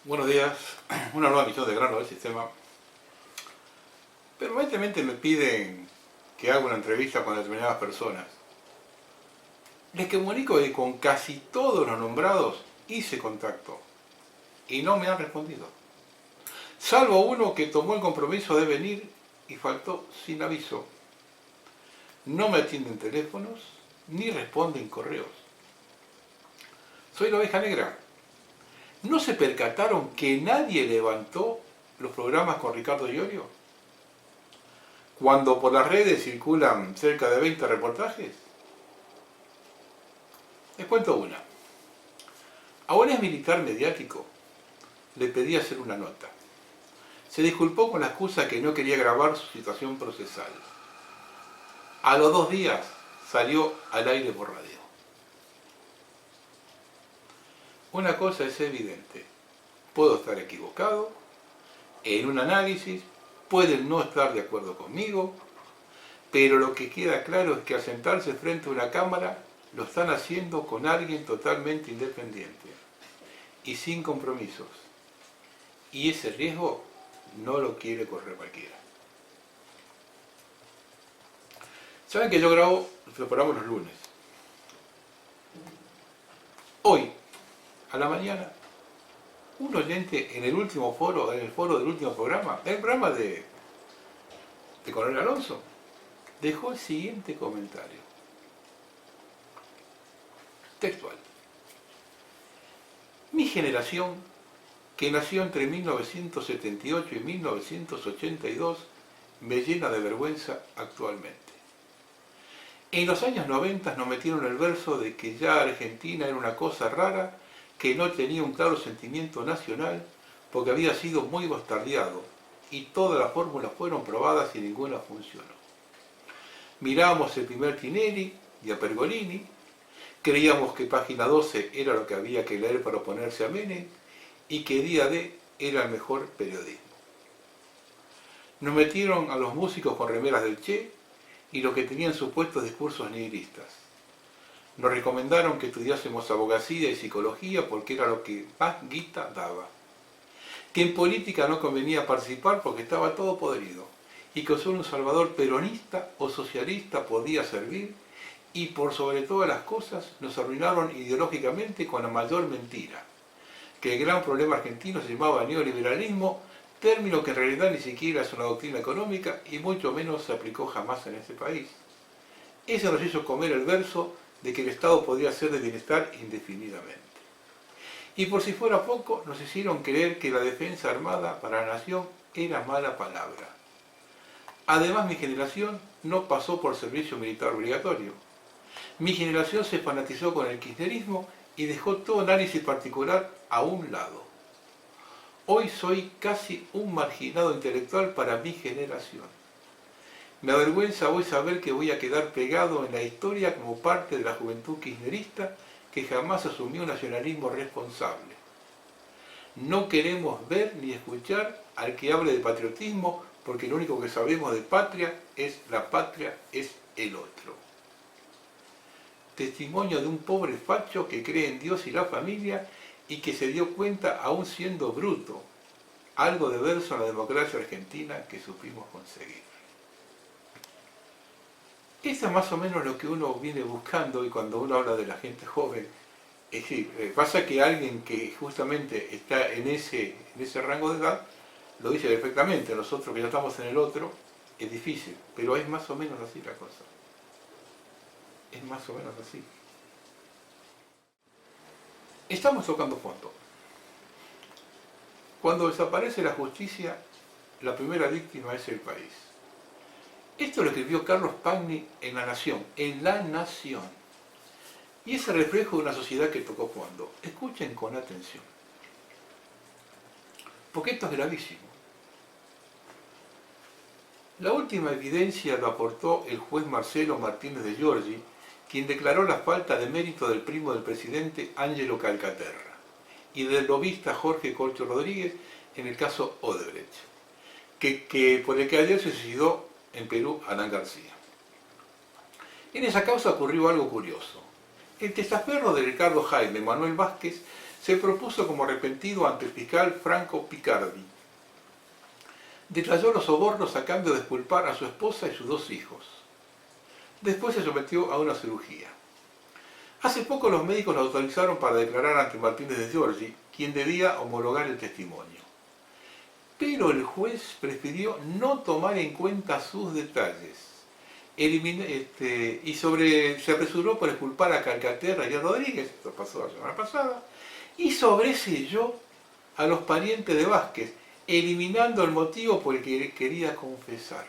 Buenos días, una nueva misión de Grano del Sistema. Permanentemente me piden que haga una entrevista con determinadas personas. Les comunico que con casi todos los nombrados hice contacto y no me han respondido. Salvo uno que tomó el compromiso de venir y faltó sin aviso. No me atienden teléfonos ni responden correos. Soy la oveja negra. ¿No se percataron que nadie levantó los programas con Ricardo Iorio? Cuando por las redes circulan cerca de 20 reportajes. Les cuento una. A un ex militar mediático le pedí hacer una nota. Se disculpó con la excusa que no quería grabar su situación procesal. A los 2 días salió al aire por radio. Una cosa es evidente. Puedo estar equivocado en un análisis, pueden no estar de acuerdo conmigo, pero lo que queda claro es que al sentarse frente a una cámara lo están haciendo con alguien totalmente independiente y sin compromisos. Y ese riesgo no lo quiere correr cualquiera. Saben que yo grabo los programas los lunes. Hoy, a la mañana, un oyente en el último foro, en el foro del último programa, el programa de Coronel Alonso, dejó el siguiente comentario. Textual. Mi generación, que nació entre 1978 y 1982, me llena de vergüenza actualmente. En los años 90 nos metieron el verso de que ya Argentina era una cosa rara, que no tenía un claro sentimiento nacional porque había sido muy bastardeado y todas las fórmulas fueron probadas y ninguna funcionó. Mirábamos el primer Tinelli y a Pergolini, creíamos que Página 12 era lo que había que leer para oponerse a Menem y que Día D era el mejor periodismo. Nos metieron a los músicos con remeras del Che y los que tenían supuestos discursos nihilistas. Nos recomendaron que estudiásemos abogacía y psicología porque era lo que más guita daba. Que en política no convenía participar porque estaba todo podrido. Y que solo un salvador peronista o socialista podía servir. Y por sobre todas las cosas nos arruinaron ideológicamente con la mayor mentira. Que el gran problema argentino se llamaba neoliberalismo, término que en realidad ni siquiera es una doctrina económica y mucho menos se aplicó jamás en este país. Eso nos hizo comer el verso de que el Estado podía ser de bienestar indefinidamente. Y por si fuera poco, nos hicieron creer que la defensa armada para la nación era mala palabra. Además, mi generación no pasó por servicio militar obligatorio. Mi generación se fanatizó con el kirchnerismo y dejó todo análisis particular a un lado. Hoy soy casi un marginado intelectual para mi generación. Me avergüenza hoy saber que voy a quedar pegado en la historia como parte de la juventud kirchnerista que jamás asumió un nacionalismo responsable. No queremos ver ni escuchar al que hable de patriotismo porque lo único que sabemos de patria es la patria es el otro. Testimonio de un pobre facho que cree en Dios y la familia y que se dio cuenta aún siendo bruto, algo de verso en la democracia argentina que supimos conseguir. Eso es más o menos lo que uno viene buscando y cuando uno habla de la gente joven. Es decir, pasa que alguien que justamente está en ese rango de edad lo dice perfectamente. Nosotros que ya estamos en el otro es difícil, pero es más o menos así la cosa. Es más o menos así. Estamos tocando fondo. Cuando desaparece la justicia, la primera víctima es el país. Esto lo escribió Carlos Pagni en La Nación, en La Nación. Y es el reflejo de una sociedad que tocó fondo. Escuchen con atención. Porque esto es gravísimo. La última evidencia lo aportó el juez Marcelo Martínez de Giorgi, quien declaró la falta de mérito del primo del presidente Ángelo Calcaterra y del lobista Jorge Corcho Rodríguez en el caso Odebrecht, por el que ayer se suicidó en Perú Alan García. En esa causa ocurrió algo curioso. El testaferro de Ricardo Jaime Manuel Vázquez se propuso como arrepentido ante el fiscal Franco Picardi. Detalló los sobornos a cambio de exculpar a su esposa y sus 2 hijos. Después se sometió a una cirugía. Hace poco los médicos lo autorizaron para declarar ante Martínez de Giorgi, quien debía homologar el testimonio. Pero el juez prefirió no tomar en cuenta sus detalles. Se apresuró por exculpar a Calcaterra y a Rodríguez, esto pasó la semana pasada, y sobreselló a los parientes de Vázquez, eliminando el motivo por el que quería confesar.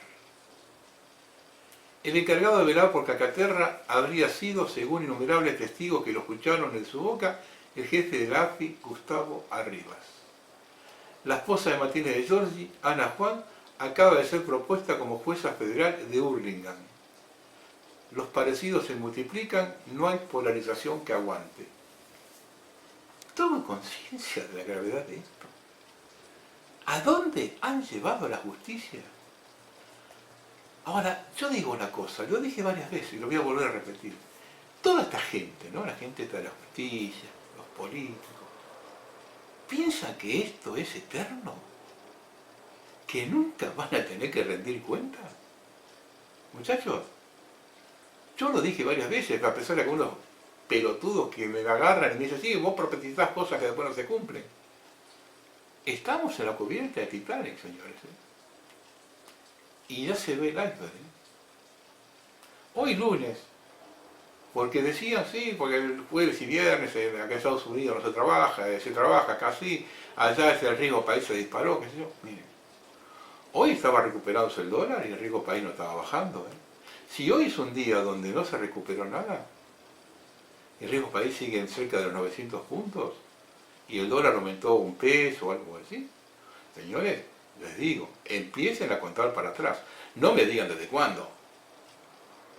El encargado de velar por Calcaterra habría sido, según innumerables testigos que lo escucharon de su boca, el jefe de la AFI, Gustavo Arribas. La esposa de Martínez de Giorgi, Ana Juan, acaba de ser propuesta como jueza federal de Hurlingham. Los parecidos se multiplican, no hay polarización que aguante. ¿Toman conciencia de la gravedad de esto? ¿A dónde han llevado a la justicia? Ahora, yo digo una cosa, lo dije varias veces y lo voy a volver a repetir. Toda esta gente, ¿no? La gente de la justicia, los políticos, ¿piensan que esto es eterno? ¿Que nunca van a tener que rendir cuenta? Muchachos, yo lo dije varias veces, a pesar de algunos pelotudos que me agarran y me dicen, sí, vos profetizás cosas que después no se cumplen. Estamos en la cubierta de Titanic, señores. Y ya se ve el iceberg. Hoy lunes, porque decían, sí, porque el jueves y viernes acá en Estados Unidos no se trabaja acá sí, allá el riesgo país se disparó, qué sé yo. Miren, hoy estaba recuperándose el dólar y el riesgo país no estaba bajando. Si hoy es un día donde no se recuperó nada, el riesgo país sigue en cerca de los 900 puntos y el dólar aumentó 1 peso o algo así. Señores, les digo, empiecen a contar para atrás. No me digan desde cuándo.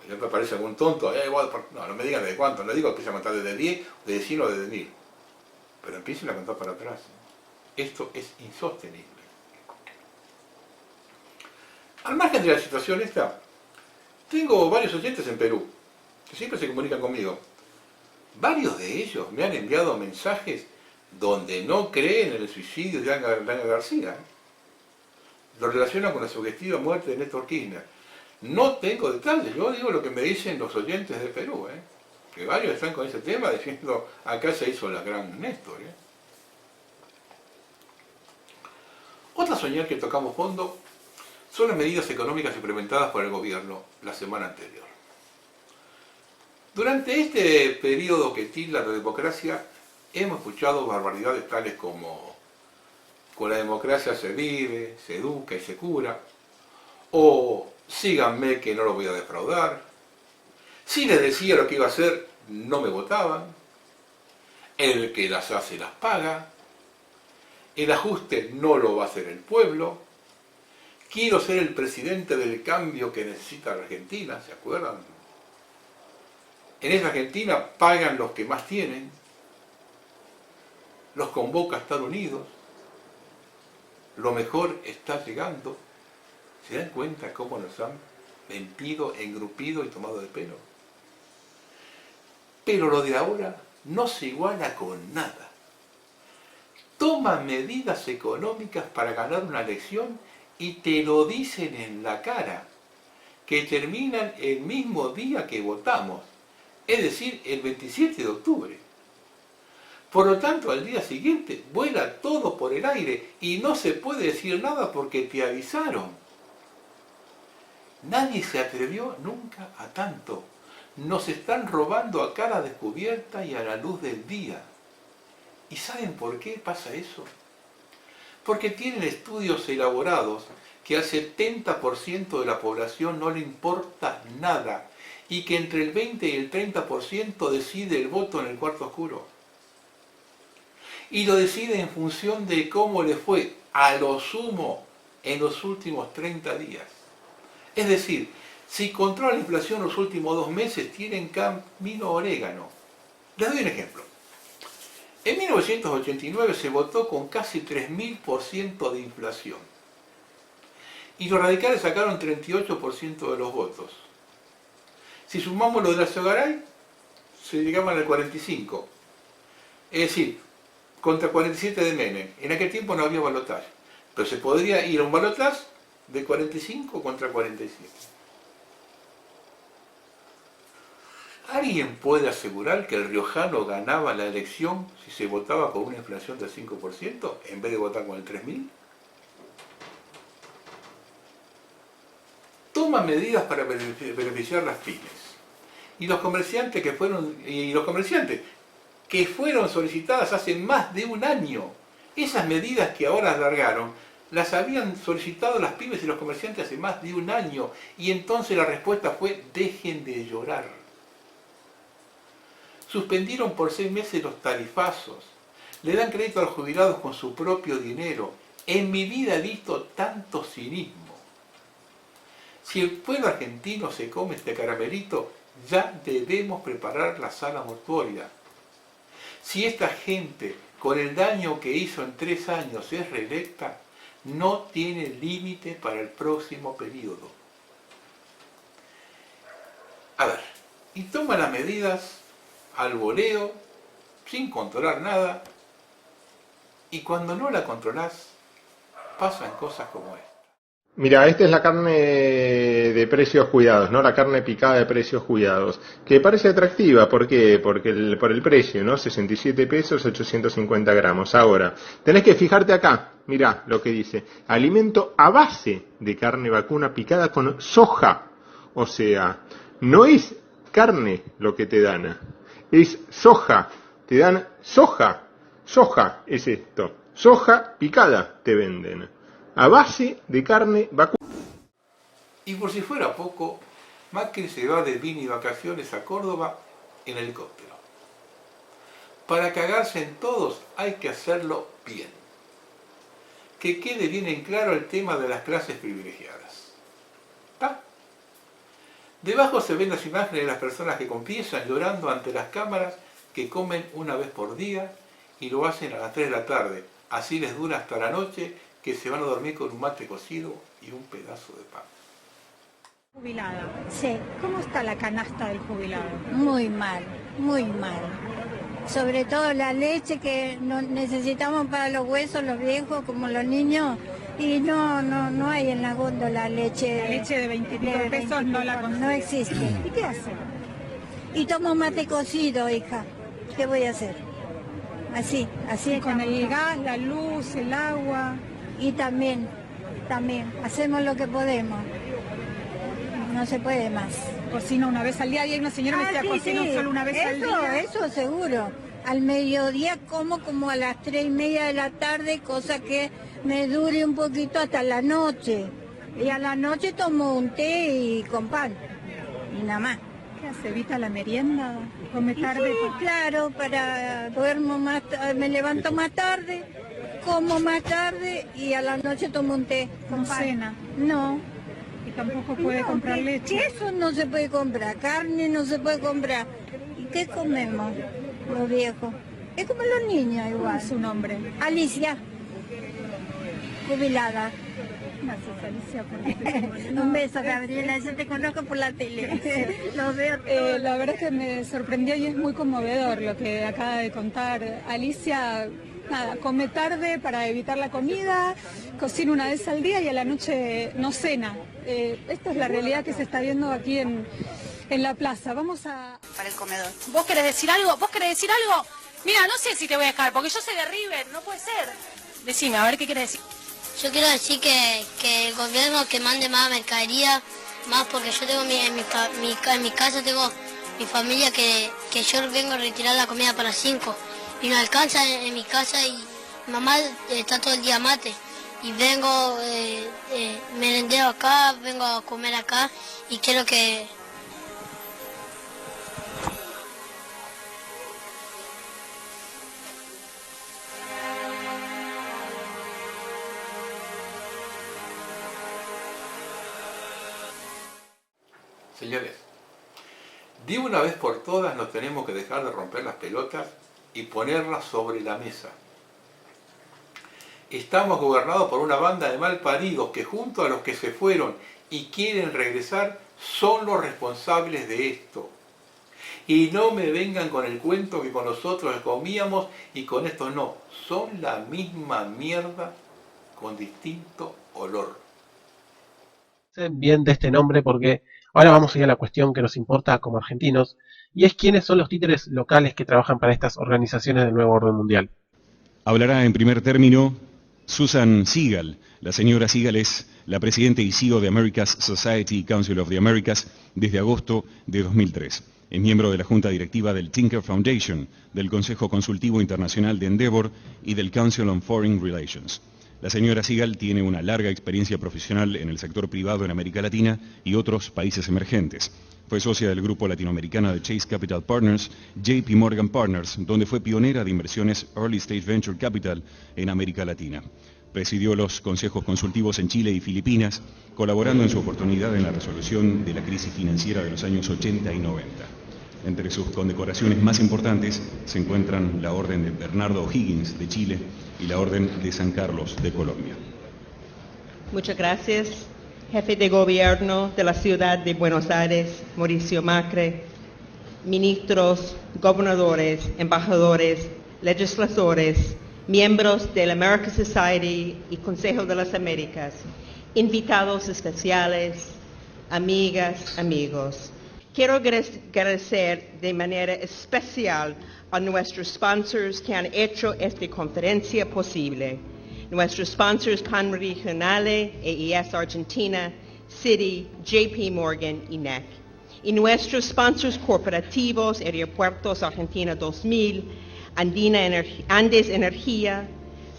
Ya me parece algún tonto. No me digan desde cuánto. No digo que empiecen a contar desde 10, desde 100 o desde 1000. Pero empiecen a contar para atrás. Esto es insostenible. Al margen de la situación esta, tengo varios oyentes en Perú que siempre se comunican conmigo. Varios de ellos me han enviado mensajes donde no creen en el suicidio de Ana García. Lo relacionan con la sugestiva muerte de Néstor Kirchner. No tengo detalles, yo digo lo que me dicen los oyentes de Perú, que varios están con ese tema diciendo acá se hizo la gran Néstor. Otra señal que tocamos fondo son las medidas económicas implementadas por el gobierno la semana anterior. Durante este periodo que tilda la democracia, hemos escuchado barbaridades tales como con la democracia se vive, se educa y se cura, o síganme que no lo voy a defraudar, si les decía lo que iba a hacer, no me votaban, el que las hace las paga, el ajuste no lo va a hacer el pueblo, quiero ser el presidente del cambio que necesita la Argentina, ¿se acuerdan? En esa Argentina pagan los que más tienen, los convoca a Estados Unidos, lo mejor está llegando. ¿Se dan cuenta cómo nos han mentido, engrupido y tomado de pelo? Pero lo de ahora no se iguala con nada. Toman medidas económicas para ganar una elección y te lo dicen en la cara, que terminan el mismo día que votamos, es decir, el 27 de octubre. Por lo tanto, al día siguiente vuela todo por el aire y no se puede decir nada porque te avisaron. Nadie se atrevió nunca a tanto. Nos están robando a cara descubierta y a la luz del día. ¿Y saben por qué pasa eso? Porque tienen estudios elaborados que al 70% de la población no le importa nada y que entre el 20 y el 30% decide el voto en el cuarto oscuro. Y lo decide en función de cómo le fue a lo sumo en los últimos 30 días. Es decir, si controla la inflación los últimos 2 meses, tienen camino orégano. Les doy un ejemplo. En 1989 se votó con casi 3000% de inflación. Y los radicales sacaron 38% de los votos. Si sumamos lo de la Sogaray, se llegaban al 45%. Es decir, contra 47 de Menem. En aquel tiempo no había balotaje, pero se podría ir a un balotaje de 45 contra 47. ¿Alguien puede asegurar que el riojano ganaba la elección si se votaba con una inflación del 5% en vez de votar con el 3.000? Toma medidas para beneficiar las pymes. Y los comerciantes que fueron solicitadas hace más de un año. Esas medidas que ahora alargaron, las habían solicitado las pymes y los comerciantes hace más de un año. Y entonces la respuesta fue: dejen de llorar. Suspendieron por 6 meses los tarifazos. Le dan crédito a los jubilados con su propio dinero. En mi vida he visto tanto cinismo. Si el pueblo argentino se come este caramelito, ya debemos preparar la sala mortuoria. Si esta gente, con el daño que hizo en 3 años, es reelecta, no tiene límite para el próximo periodo. A ver, y toma las medidas al voleo, sin controlar nada, y cuando no la controlás, pasan cosas como esta. Mira, esta es la carne de precios cuidados, ¿no? La carne picada de precios cuidados, que parece atractiva. ¿Por qué? Por el precio, ¿no? 67 pesos, 850 gramos. Ahora, tenés que fijarte acá, mirá lo que dice: alimento a base de carne vacuna picada con soja. O sea, no es carne lo que te dan, es soja. Te dan soja. Soja es esto. Soja picada te venden, a base de carne vacuna. Y por si fuera poco, Macri se va de mini vacaciones a Córdoba en helicóptero. Para cagarse en todos hay que hacerlo bien. Que quede bien en claro el tema de las clases privilegiadas. ¿Está? Debajo se ven las imágenes de las personas que confiesan llorando ante las cámaras que comen una vez por día y lo hacen a las 3 de la tarde. Así les dura hasta la noche, que se van a dormir con un mate cocido y un pedazo de pan. Jubilada. Sí, ¿Cómo está la canasta del jubilado? muy mal, muy mal. Sobre todo la leche que necesitamos para los huesos, los viejos, como los niños, y no hay en la góndola leche. La leche de 20 pesos no la consigue. No existe. ¿Y qué hace? Y tomo mate cocido, hija. ¿Qué voy a hacer? Así Y con estamos. el gas, la luz, el agua. Y también, hacemos lo que podemos. No se puede más. Cocina una vez al día. Y hay una señora que me decía, cocino solo una vez al día. Eso seguro. Al mediodía como a las 3:30 de la tarde, cosa que me dure un poquito hasta la noche. Y a la noche tomo un té y con pan. Y nada más. ¿Qué hace? ¿Evita la merienda? ¿Come tarde? Sí, claro, duermo más, me levanto más tarde, como más tarde y a la noche tomo un té. ¿No cena? No. Y tampoco puede comprar leche. Queso no se puede comprar, carne no se puede comprar. ¿Y qué comemos los viejos? Es como los niños ¿Cuál igual. es su nombre? Alicia, jubilada. Gracias, Alicia, por Un beso, Gabriela, yo te conozco por la tele. Los veo la verdad es que me sorprendió y es muy conmovedor lo que acaba de contar Alicia. Nada, come tarde para evitar la comida, cocina una vez al día y a la noche no cena. Esta es la realidad que se está viendo aquí en la plaza. Vamos a... Para el comedor. ¿Vos querés decir algo? ¿Vos querés decir algo? Mira, no sé si te voy a dejar, porque yo soy de River, no puede ser. Decime, a ver qué querés decir. Yo quiero decir que el gobierno que mande más mercadería, más porque yo tengo en mi casa tengo mi familia que yo vengo a retirar la comida para 5 y no alcanza en mi casa y mi mamá está todo el día mate y vengo merendeo acá, vengo a comer acá y quiero que... Señores, de una vez por todas nos tenemos que dejar de romper las pelotas y ponerlas sobre la mesa. Estamos gobernados por una banda de malparidos que junto a los que se fueron y quieren regresar son los responsables de esto. Y no me vengan con el cuento que con nosotros comíamos y con estos no. Son la misma mierda con distinto olor. Bien de este nombre porque ahora vamos a ir a la cuestión que nos importa como argentinos y es quiénes son los títeres locales que trabajan para estas organizaciones del nuevo orden mundial. Hablará en primer término Susan Siegel. La señora Siegel es la presidenta y CEO de America's Society Council of the Americas desde agosto de 2003. Es miembro de la Junta Directiva del Tinker Foundation, del Consejo Consultivo Internacional de Endeavor y del Council on Foreign Relations. La señora Siegel tiene una larga experiencia profesional en el sector privado en América Latina y otros países emergentes. Fue socia del grupo latinoamericano de Chase Capital Partners, JP Morgan Partners, donde fue pionera de inversiones Early Stage Venture Capital en América Latina. Presidió los consejos consultivos en Chile y Filipinas, colaborando en su oportunidad en la resolución de la crisis financiera de los años 80 y 90. Entre sus condecoraciones más importantes se encuentran la Orden de Bernardo O'Higgins de Chile y la Orden de San Carlos de Colombia. Muchas gracias, jefe de gobierno de la ciudad de Buenos Aires, Mauricio Macri, ministros, gobernadores, embajadores, legisladores, miembros de la American Society y Consejo de las Américas, invitados especiales, amigas, amigos. Quiero agradecer de manera especial a nuestros sponsors que han hecho esta conferencia posible. Nuestros sponsors Panregionale, AES Argentina, Citi, JP Morgan y NEC. Y nuestros sponsors corporativos, Aeropuertos Argentina 2000, Andes Energía,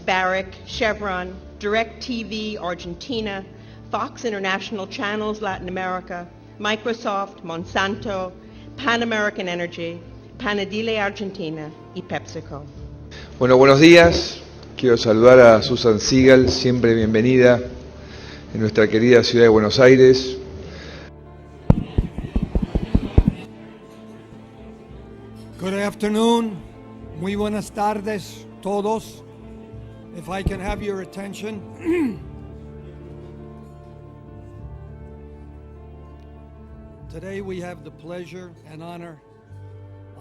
Barrick, Chevron, DirecTV Argentina, Fox International Channels Latin America, Microsoft, Monsanto, Pan American Energy, Panadile Argentina y PepsiCo. Bueno, buenos días. Quiero saludar a Susan Siegel, siempre bienvenida en nuestra querida ciudad de Buenos Aires. Good afternoon. Muy buenas tardes todos. If I can have your attention. Today we have the pleasure and honor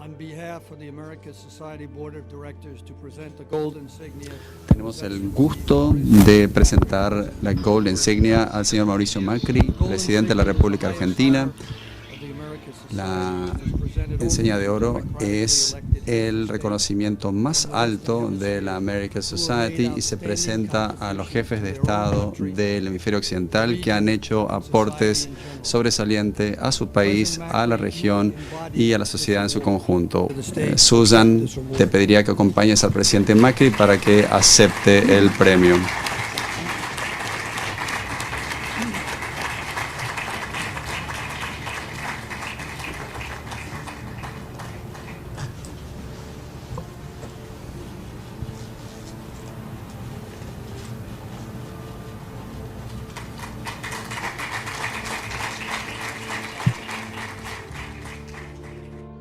on behalf of the American Society Board of Directors to present the Gold Insignia. Tenemos el gusto de presentar la Gold Insignia al señor Mauricio Macri, presidente de la República Argentina. La insignia de oro es el reconocimiento más alto de la American Society y se presenta a los jefes de Estado del hemisferio occidental que han hecho aportes sobresalientes a su país, a la región y a la sociedad en su conjunto. Susan, te pediría que acompañes al presidente Macri para que acepte el premio.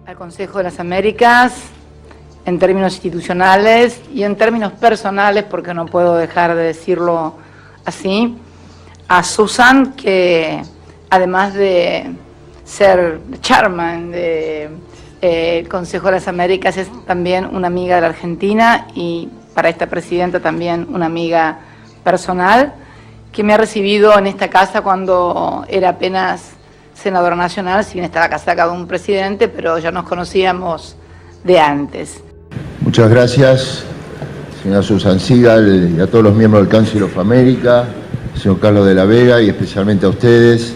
Al Consejo de las Américas, en términos institucionales y en términos personales, porque no puedo dejar de decirlo así, a Susan, que además de ser chairman del Consejo de las Américas, es también una amiga de la Argentina y para esta presidenta también una amiga personal, que me ha recibido en esta casa cuando era apenas senadora nacional, sin estar acá sacado un presidente, pero ya nos conocíamos de antes. Muchas gracias, señora Susan Siegel, y a todos los miembros del Council of America, señor Carlos de la Vega, y especialmente a ustedes,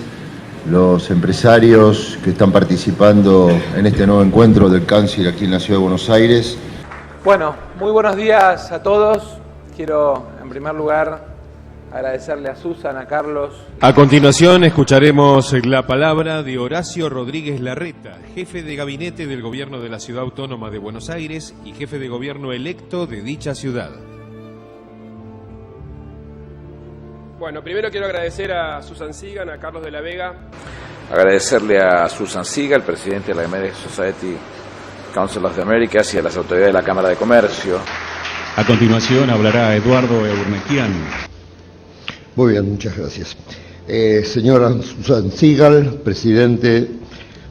los empresarios que están participando en este nuevo encuentro del Council aquí en la Ciudad de Buenos Aires. Bueno, muy buenos días a todos. Quiero, en primer lugar, agradecerle a Susan, a Carlos. A continuación escucharemos la palabra de Horacio Rodríguez Larreta, jefe de gabinete del gobierno de la Ciudad Autónoma de Buenos Aires y jefe de gobierno electo de dicha ciudad. Bueno, primero quiero agradecer a Susan Siegel, a Carlos de la Vega. Agradecerle a Susan Siegel, presidente de la American Society Council of the Americas, y a las autoridades de la Cámara de Comercio. A continuación hablará Eduardo Eurnequian. Muy bien, muchas gracias. Señora Susan Siegel, presidente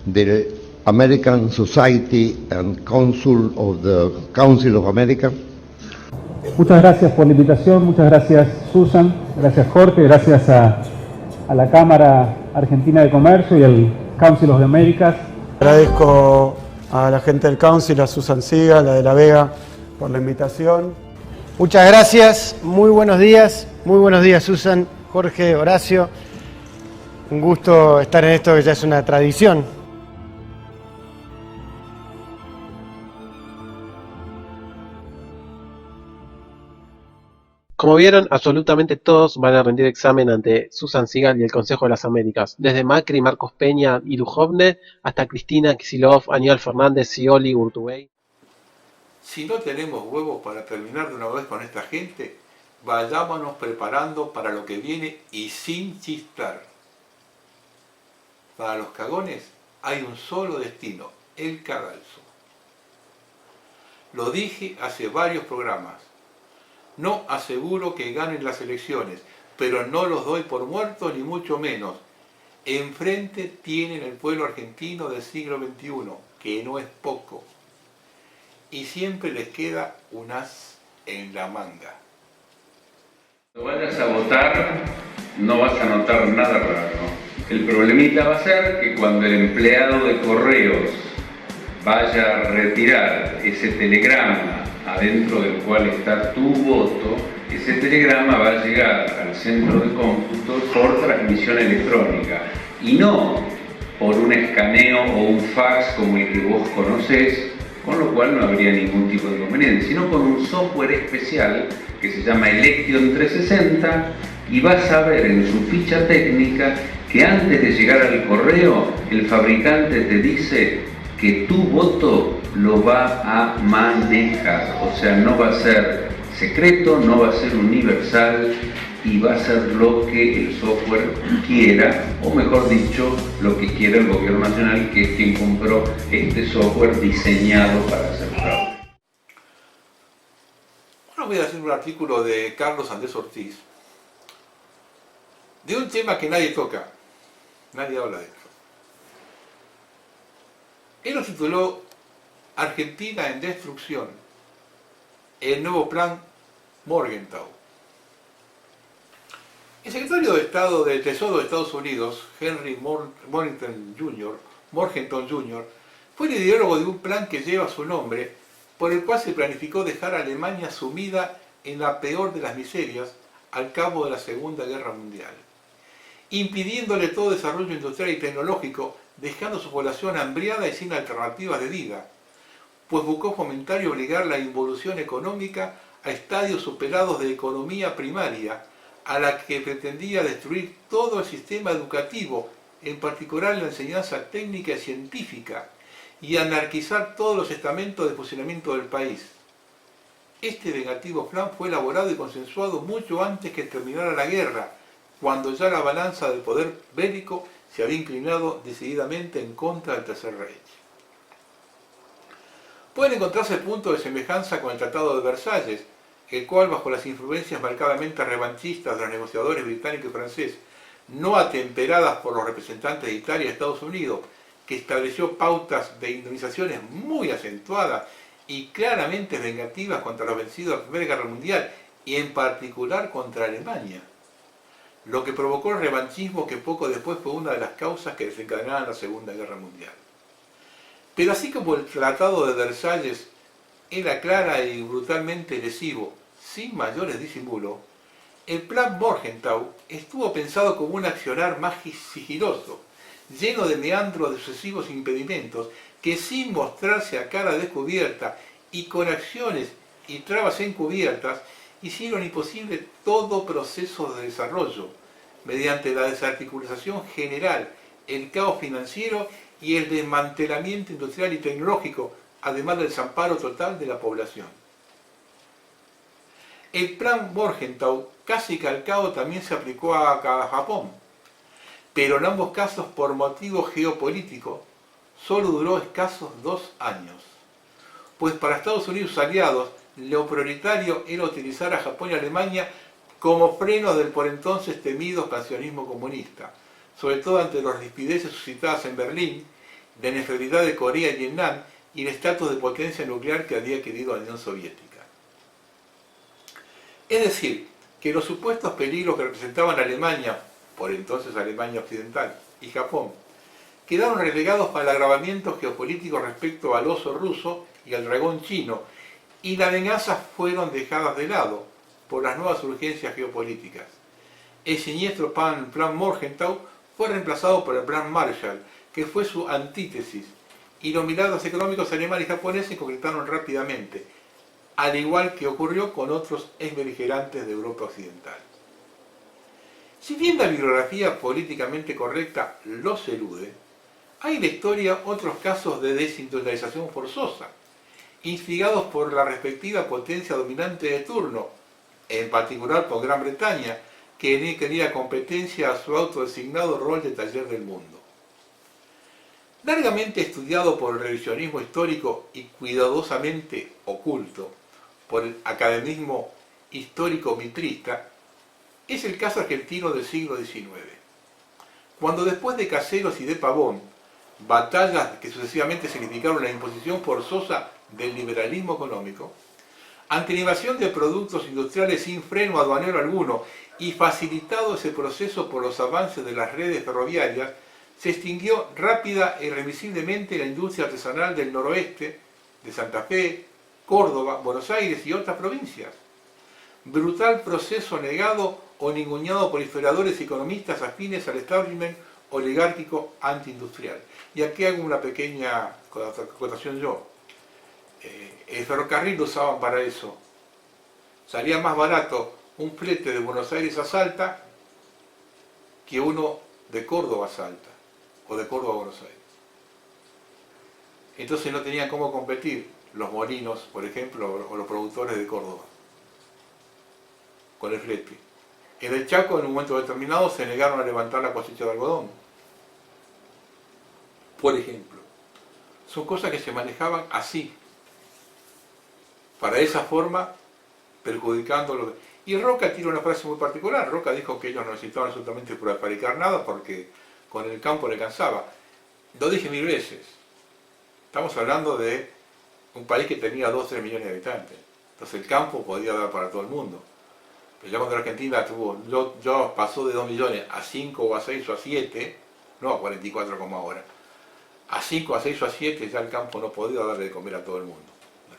de American Society and Council of the Council of America. Muchas gracias por la invitación, muchas gracias Susan, gracias Jorge, gracias a la Cámara Argentina de Comercio y al Council of the Americas. Agradezco a la gente del Council, a Susan Sigal, a De la Vega, por la invitación. Muchas gracias, muy buenos días Susan, Jorge, Horacio. Un gusto estar en esto que ya es una tradición. Como vieron, absolutamente todos van a rendir examen ante Susan Sigal y el Consejo de las Américas, desde Macri, Marcos Peña y Duhovne, hasta Cristina Kicillof, Aníbal Fernández, Scioli, Urtubey. Si no tenemos huevos para terminar de una vez con esta gente, vayámonos preparando para lo que viene y sin chistar. Para los cagones hay un solo destino, el cadalso. Lo dije hace varios programas. No aseguro que ganen las elecciones, pero no los doy por muertos ni mucho menos. Enfrente tienen el pueblo argentino del siglo XXI, que no es poco. Y siempre les queda un as en la manga. Cuando vayas a votar, no vas a notar nada raro. El problemita va a ser que cuando el empleado de correos vaya a retirar ese telegrama adentro del cual está tu voto, ese telegrama va a llegar al centro de cómputo por transmisión electrónica y no por un escaneo o un fax como el que vos conocés, con lo cual no habría ningún tipo de inconveniente, sino con un software especial que se llama Election 360 y vas a ver en su ficha técnica que antes de llegar al correo el fabricante te dice que tu voto lo va a manejar, o sea, no va a ser secreto, no va a ser universal y va a ser lo que el software quiera, o mejor dicho, lo que quiera el gobierno nacional, que es quien compró este software diseñado para hacer fraude. Bueno, voy a hacer un artículo de Carlos Andrés Ortiz, de un tema que nadie toca, nadie habla de esto. Él lo tituló Argentina en destrucción, el nuevo plan Morgenthau. El secretario de Estado del Tesoro de Estados Unidos, Henry Morgenthau Jr., fue el ideólogo de un plan que lleva su nombre, por el cual se planificó dejar a Alemania sumida en la peor de las miserias al cabo de la Segunda Guerra Mundial, impidiéndole todo desarrollo industrial y tecnológico, dejando su población hambriada y sin alternativas de vida, pues buscó fomentar y obligar la involución económica a estadios superados de economía primaria, a la que pretendía destruir todo el sistema educativo, en particular la enseñanza técnica y científica, y anarquizar todos los estamentos de funcionamiento del país. Este vengativo plan fue elaborado y consensuado mucho antes que terminara la guerra, cuando ya la balanza del poder bélico se había inclinado decididamente en contra del Tercer Reich. Pueden encontrarse puntos de semejanza con el Tratado de Versalles, el cual, bajo las influencias marcadamente revanchistas de los negociadores británicos y franceses, no atemperadas por los representantes de Italia y Estados Unidos, que estableció pautas de indemnizaciones muy acentuadas y claramente vengativas contra los vencidos de la Primera Guerra Mundial y en particular contra Alemania, lo que provocó el revanchismo que poco después fue una de las causas que desencadenaron la Segunda Guerra Mundial. Pero así como el Tratado de Versalles era clara y brutalmente lesivo, sin mayores disimulos, el plan Morgenthau estuvo pensado como un accionar más sigiloso, lleno de meandros de sucesivos impedimentos que, sin mostrarse a cara descubierta y con acciones y trabas encubiertas, hicieron imposible todo proceso de desarrollo, mediante la desarticulación general, el caos financiero y el desmantelamiento industrial y tecnológico, además del desamparo total de la población. El plan Morgenthau, casi calcado, también se aplicó a Japón, pero en ambos casos, por motivos geopolíticos, solo duró escasos 2 años, pues para Estados Unidos y sus aliados, lo prioritario era utilizar a Japón y Alemania como frenos del por entonces temido expansionismo comunista, sobre todo ante las rispideces suscitadas en Berlín la inferioridad de Corea y Vietnam y el estatus de potencia nuclear que había adquirido la Unión Soviética. Es decir, que los supuestos peligros que representaban Alemania, por entonces Alemania Occidental, y Japón, quedaron relegados para el agravamiento geopolítico respecto al oso ruso y al dragón chino, y las amenazas fueron dejadas de lado por las nuevas urgencias geopolíticas. El siniestro plan Morgenthau fue reemplazado por el plan Marshall, que fue su antítesis, y los milagros económicos alemanes y japoneses se concretaron rápidamente, al igual que ocurrió con otros exbeligerantes de Europa Occidental. Si bien la bibliografía políticamente correcta los elude, hay en la historia otros casos de desindustrialización forzosa, instigados por la respectiva potencia dominante de turno, en particular por Gran Bretaña, que quería competencia a su autodesignado rol de taller del mundo. Largamente estudiado por el revisionismo histórico y cuidadosamente oculto por el academismo histórico mitrista, es el caso argentino del siglo XIX, cuando después de Caseros y de Pavón, batallas que sucesivamente significaron la imposición forzosa del liberalismo económico, ante la invasión de productos industriales sin freno aduanero alguno y facilitado ese proceso por los avances de las redes ferroviarias, se extinguió rápida e irremisiblemente la industria artesanal del noroeste, de Santa Fe, Córdoba, Buenos Aires y otras provincias. Brutal proceso negado o ninguneado por historiadores y economistas afines al establishment oligárquico antiindustrial. Y aquí hago una pequeña acotación yo. El ferrocarril lo usaban para eso. Salía más barato un flete de Buenos Aires a Salta que uno de Córdoba a Salta o de Córdoba a Buenos Aires. Entonces no tenían cómo competir los molinos, por ejemplo, o los productores de Córdoba con el flete. En el Chaco, en un momento determinado, se negaron a levantar la cosecha de algodón, por ejemplo. Son cosas que se manejaban así, para esa forma, perjudicándolo. Y Roca tiene una frase muy particular. Roca dijo que ellos no necesitaban absolutamente para fabricar nada porque con el campo le alcanzaba. Lo dije 1000 veces. Estamos hablando de un país que tenía 2 o 3 millones de habitantes. Entonces el campo podía dar para todo el mundo. Pero ya cuando la Argentina yo pasó de 2 millones a 5 o a 6 o a 7, no a 44 como ahora, a 5, a 6 o a 7 ya el campo no podía darle de comer a todo el mundo.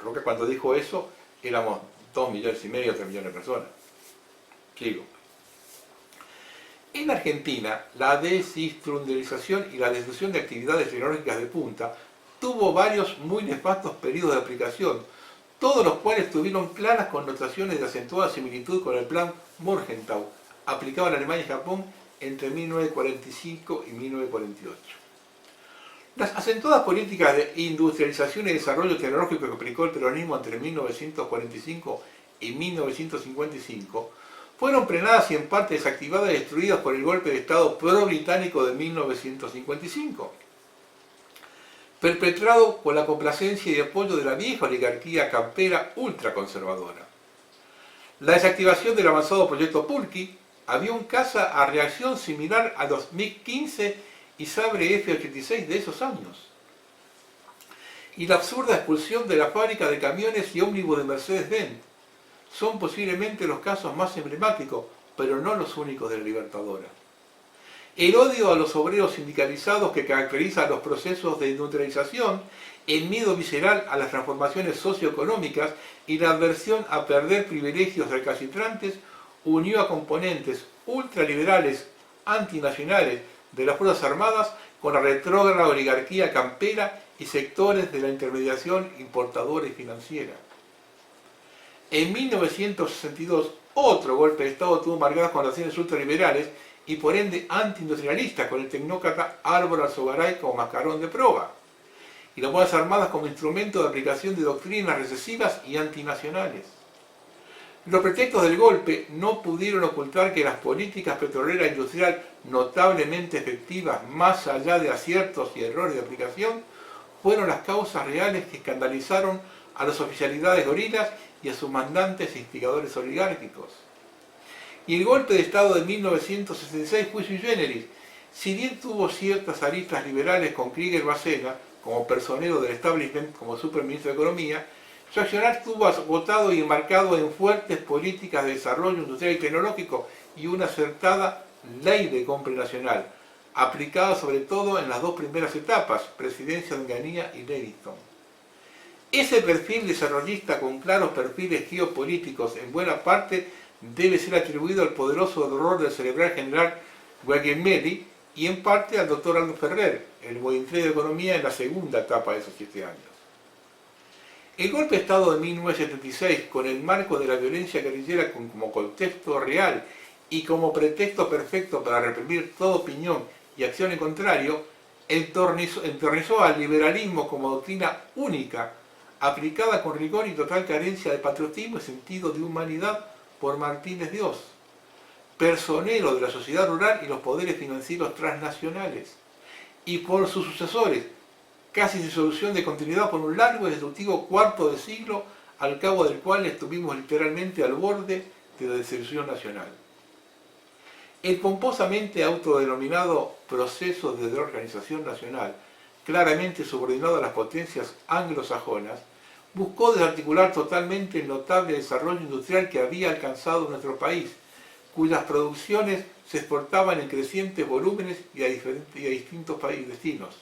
Roca cuando dijo eso éramos 2,5 millones, 3 millones de personas. Sigo. En Argentina, la desindustrialización y la destrucción de actividades tecnológicas de punta tuvo varios muy nefastos periodos de aplicación, todos los cuales tuvieron claras connotaciones de acentuada similitud con el plan Morgenthau, aplicado en Alemania y Japón entre 1945 y 1948. Las acentuadas políticas de industrialización y desarrollo tecnológico que aplicó el peronismo entre 1945 y 1955 fueron frenadas y en parte desactivadas y destruidas por el golpe de Estado pro-británico de 1955, perpetrado con la complacencia y apoyo de la vieja oligarquía campera ultraconservadora. La desactivación del avanzado proyecto Pulqui, avión caza a reacción similar a los MiG-15 y Sabre F-86 de esos años, y la absurda expulsión de la fábrica de camiones y ómnibus de Mercedes-Benz, son posiblemente los casos más emblemáticos, pero no los únicos de la Libertadora. El odio a los obreros sindicalizados que caracteriza los procesos de industrialización, el miedo visceral a las transformaciones socioeconómicas y la aversión a perder privilegios recalcitrantes unió a componentes ultraliberales, antinacionales de las Fuerzas Armadas con la retrógrada oligarquía campera y sectores de la intermediación importadora y financiera. En 1962, otro golpe de Estado tuvo marcadas connotaciones ultraliberales y por ende antiindustrialistas, con el tecnócrata Álvaro Alzogaray como mascarón de proa, y las Fuerzas Armadas como instrumento de aplicación de doctrinas recesivas y antinacionales. Los pretextos del golpe no pudieron ocultar que las políticas petrolera e industrial notablemente efectivas, más allá de aciertos y errores de aplicación, fueron las causas reales que escandalizaron a las oficialidades gorilas y a sus mandantes e instigadores oligárquicos. Y el golpe de Estado de 1966 fue sui generis, si bien tuvo ciertas aristas liberales con Krieger Bacena, como personero del establishment, como superministro de Economía, su accionar estuvo agotado y enmarcado en fuertes políticas de desarrollo industrial y tecnológico y una acertada ley de compra nacional, aplicada sobre todo en las dos primeras etapas, presidencia de Onganía y Levingston. Ese perfil desarrollista con claros perfiles geopolíticos en buena parte debe ser atribuido al poderoso rol del cerebral general Guglielmelli y en parte al doctor Aldo Ferrer, el Ministro de Economía en la segunda etapa de esos 7 años. El golpe de Estado de 1976, con el marco de la violencia guerrillera como contexto real y como pretexto perfecto para reprimir toda opinión y acción en contrario, entornizó al liberalismo como doctrina única, aplicada con rigor y total carencia de patriotismo y sentido de humanidad por Martínez Dios, personero de la sociedad rural y los poderes financieros transnacionales, y por sus sucesores, casi sin solución de continuidad por un largo y destructivo cuarto de siglo, al cabo del cual estuvimos literalmente al borde de la decepción nacional. El pomposamente autodenominado proceso de reorganización nacional, claramente subordinado a las potencias anglosajonas, buscó desarticular totalmente el notable desarrollo industrial que había alcanzado nuestro país, cuyas producciones se exportaban en crecientes volúmenes y a distintos destinos.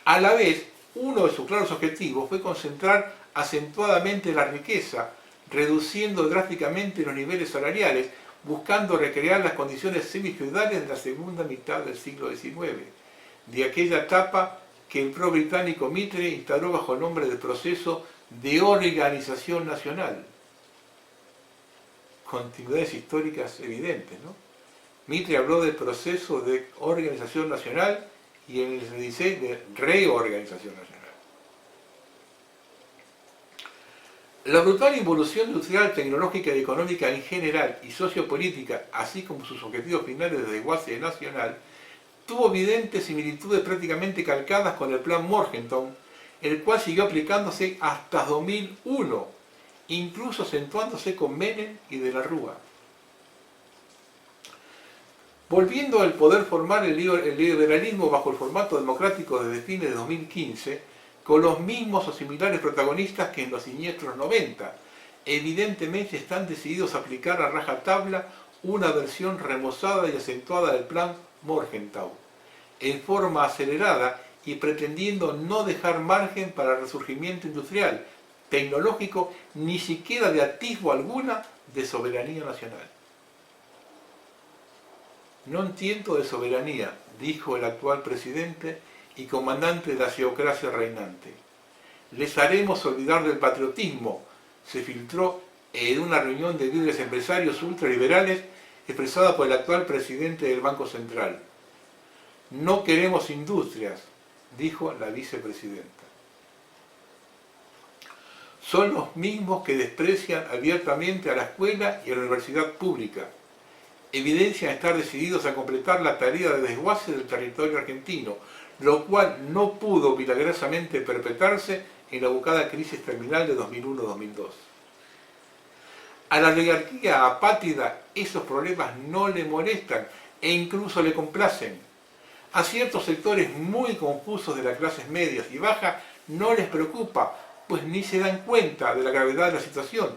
A la vez, uno de sus claros objetivos fue concentrar acentuadamente la riqueza, reduciendo drásticamente los niveles salariales, buscando recrear las condiciones semifeudales de la segunda mitad del siglo XIX, de aquella etapa que el pro-británico Mitre instaló bajo el nombre del proceso de organización nacional. Continuidades históricas evidentes, ¿no? Mitre habló del proceso de organización nacional y en el 66 de reorganización nacional. La brutal involución industrial, tecnológica y económica en general y sociopolítica, así como sus objetivos finales de desguace nacional, tuvo evidentes similitudes prácticamente calcadas con el plan Morgenthau, el cual siguió aplicándose hasta 2001, incluso acentuándose con Menem y de la Rúa. Volviendo al poder formar el liberalismo bajo el formato democrático desde fines de 2015, con los mismos o similares protagonistas que en los siniestros 90, evidentemente están decididos a aplicar a rajatabla una versión remozada y acentuada del plan Morgenthau, en forma acelerada y pretendiendo no dejar margen para el resurgimiento industrial, tecnológico, ni siquiera de atisbo alguna de soberanía nacional. No entiendo de soberanía, dijo el actual presidente y comandante de la geocracia reinante. Les haremos olvidar del patriotismo, se filtró en una reunión de líderes empresarios ultraliberales expresada por el actual presidente del Banco Central. No queremos industrias, dijo la vicepresidenta. Son los mismos que desprecian abiertamente a la escuela y a la universidad pública. Evidencian estar decididos a completar la tarea de desguace del territorio argentino, lo cual no pudo milagrosamente perpetrarse en la buscada crisis terminal de 2001-2002. A la oligarquía apátrida esos problemas no le molestan e incluso le complacen. A ciertos sectores muy confusos de las clases medias y bajas no les preocupa, pues ni se dan cuenta de la gravedad de la situación.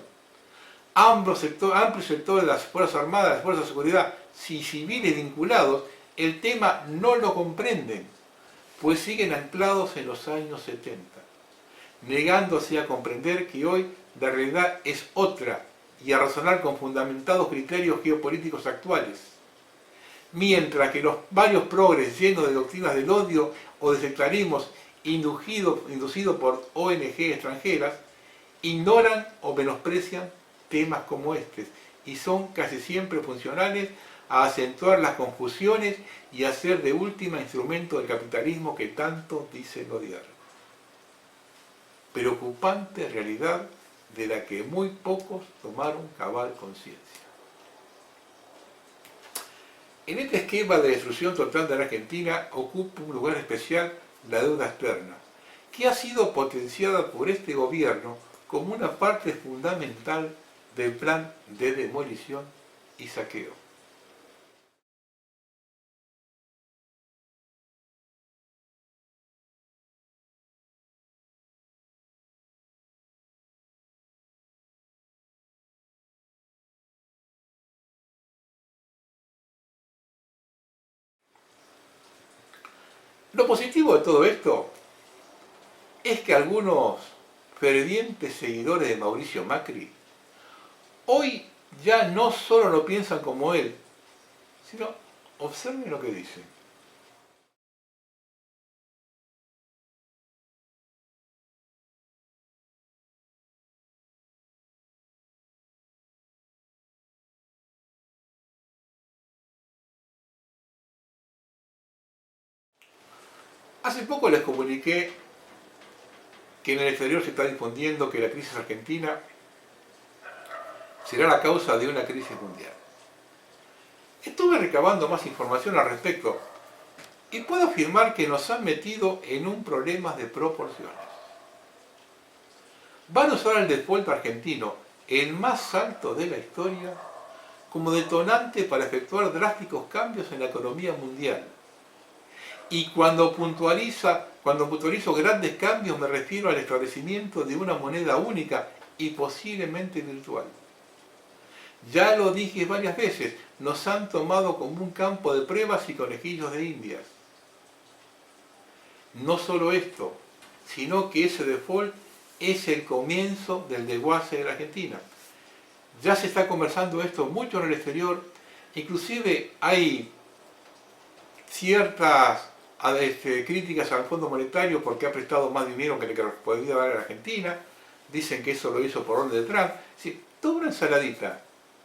Amplios sectores de las Fuerzas Armadas, las Fuerzas de Seguridad y civiles vinculados, el tema no lo comprenden, pues siguen anclados en los años 70, negándose a comprender que hoy la realidad es otra y a razonar con fundamentados criterios geopolíticos actuales. Mientras que los varios progres llenos de doctrinas del odio o de sectarismos inducidos por ONG extranjeras, ignoran o menosprecian temas como este y son casi siempre funcionales a acentuar las confusiones y a ser de última instrumento del capitalismo que tanto dicen odiar. Preocupante realidad de la que muy pocos tomaron cabal conciencia. En este esquema de destrucción total de la Argentina ocupa un lugar especial la deuda externa, que ha sido potenciada por este gobierno como una parte fundamental del plan de demolición y saqueo. Lo positivo de todo esto es que algunos fervientes seguidores de Mauricio Macri hoy ya no solo no piensan como él, sino observen lo que dicen. Hace poco les comuniqué que en el exterior se está difundiendo que la crisis argentina será la causa de una crisis mundial. Estuve recabando más información al respecto y puedo afirmar que nos han metido en un problema de proporciones. Van a usar el default argentino, el más alto de la historia, como detonante para efectuar drásticos cambios en la economía mundial. Y cuando puntualizo grandes cambios me refiero al establecimiento de una moneda única y posiblemente virtual. Ya lo dije varias veces, nos han tomado como un campo de pruebas y conejillos de indias. No solo esto, sino que ese default es el comienzo del desguace de la Argentina. Ya se está conversando esto mucho en el exterior, inclusive hay ciertas críticas al Fondo Monetario porque ha prestado más dinero que le podría dar a la Argentina, dicen que eso lo hizo por orden de Trump, sí, toda una ensaladita,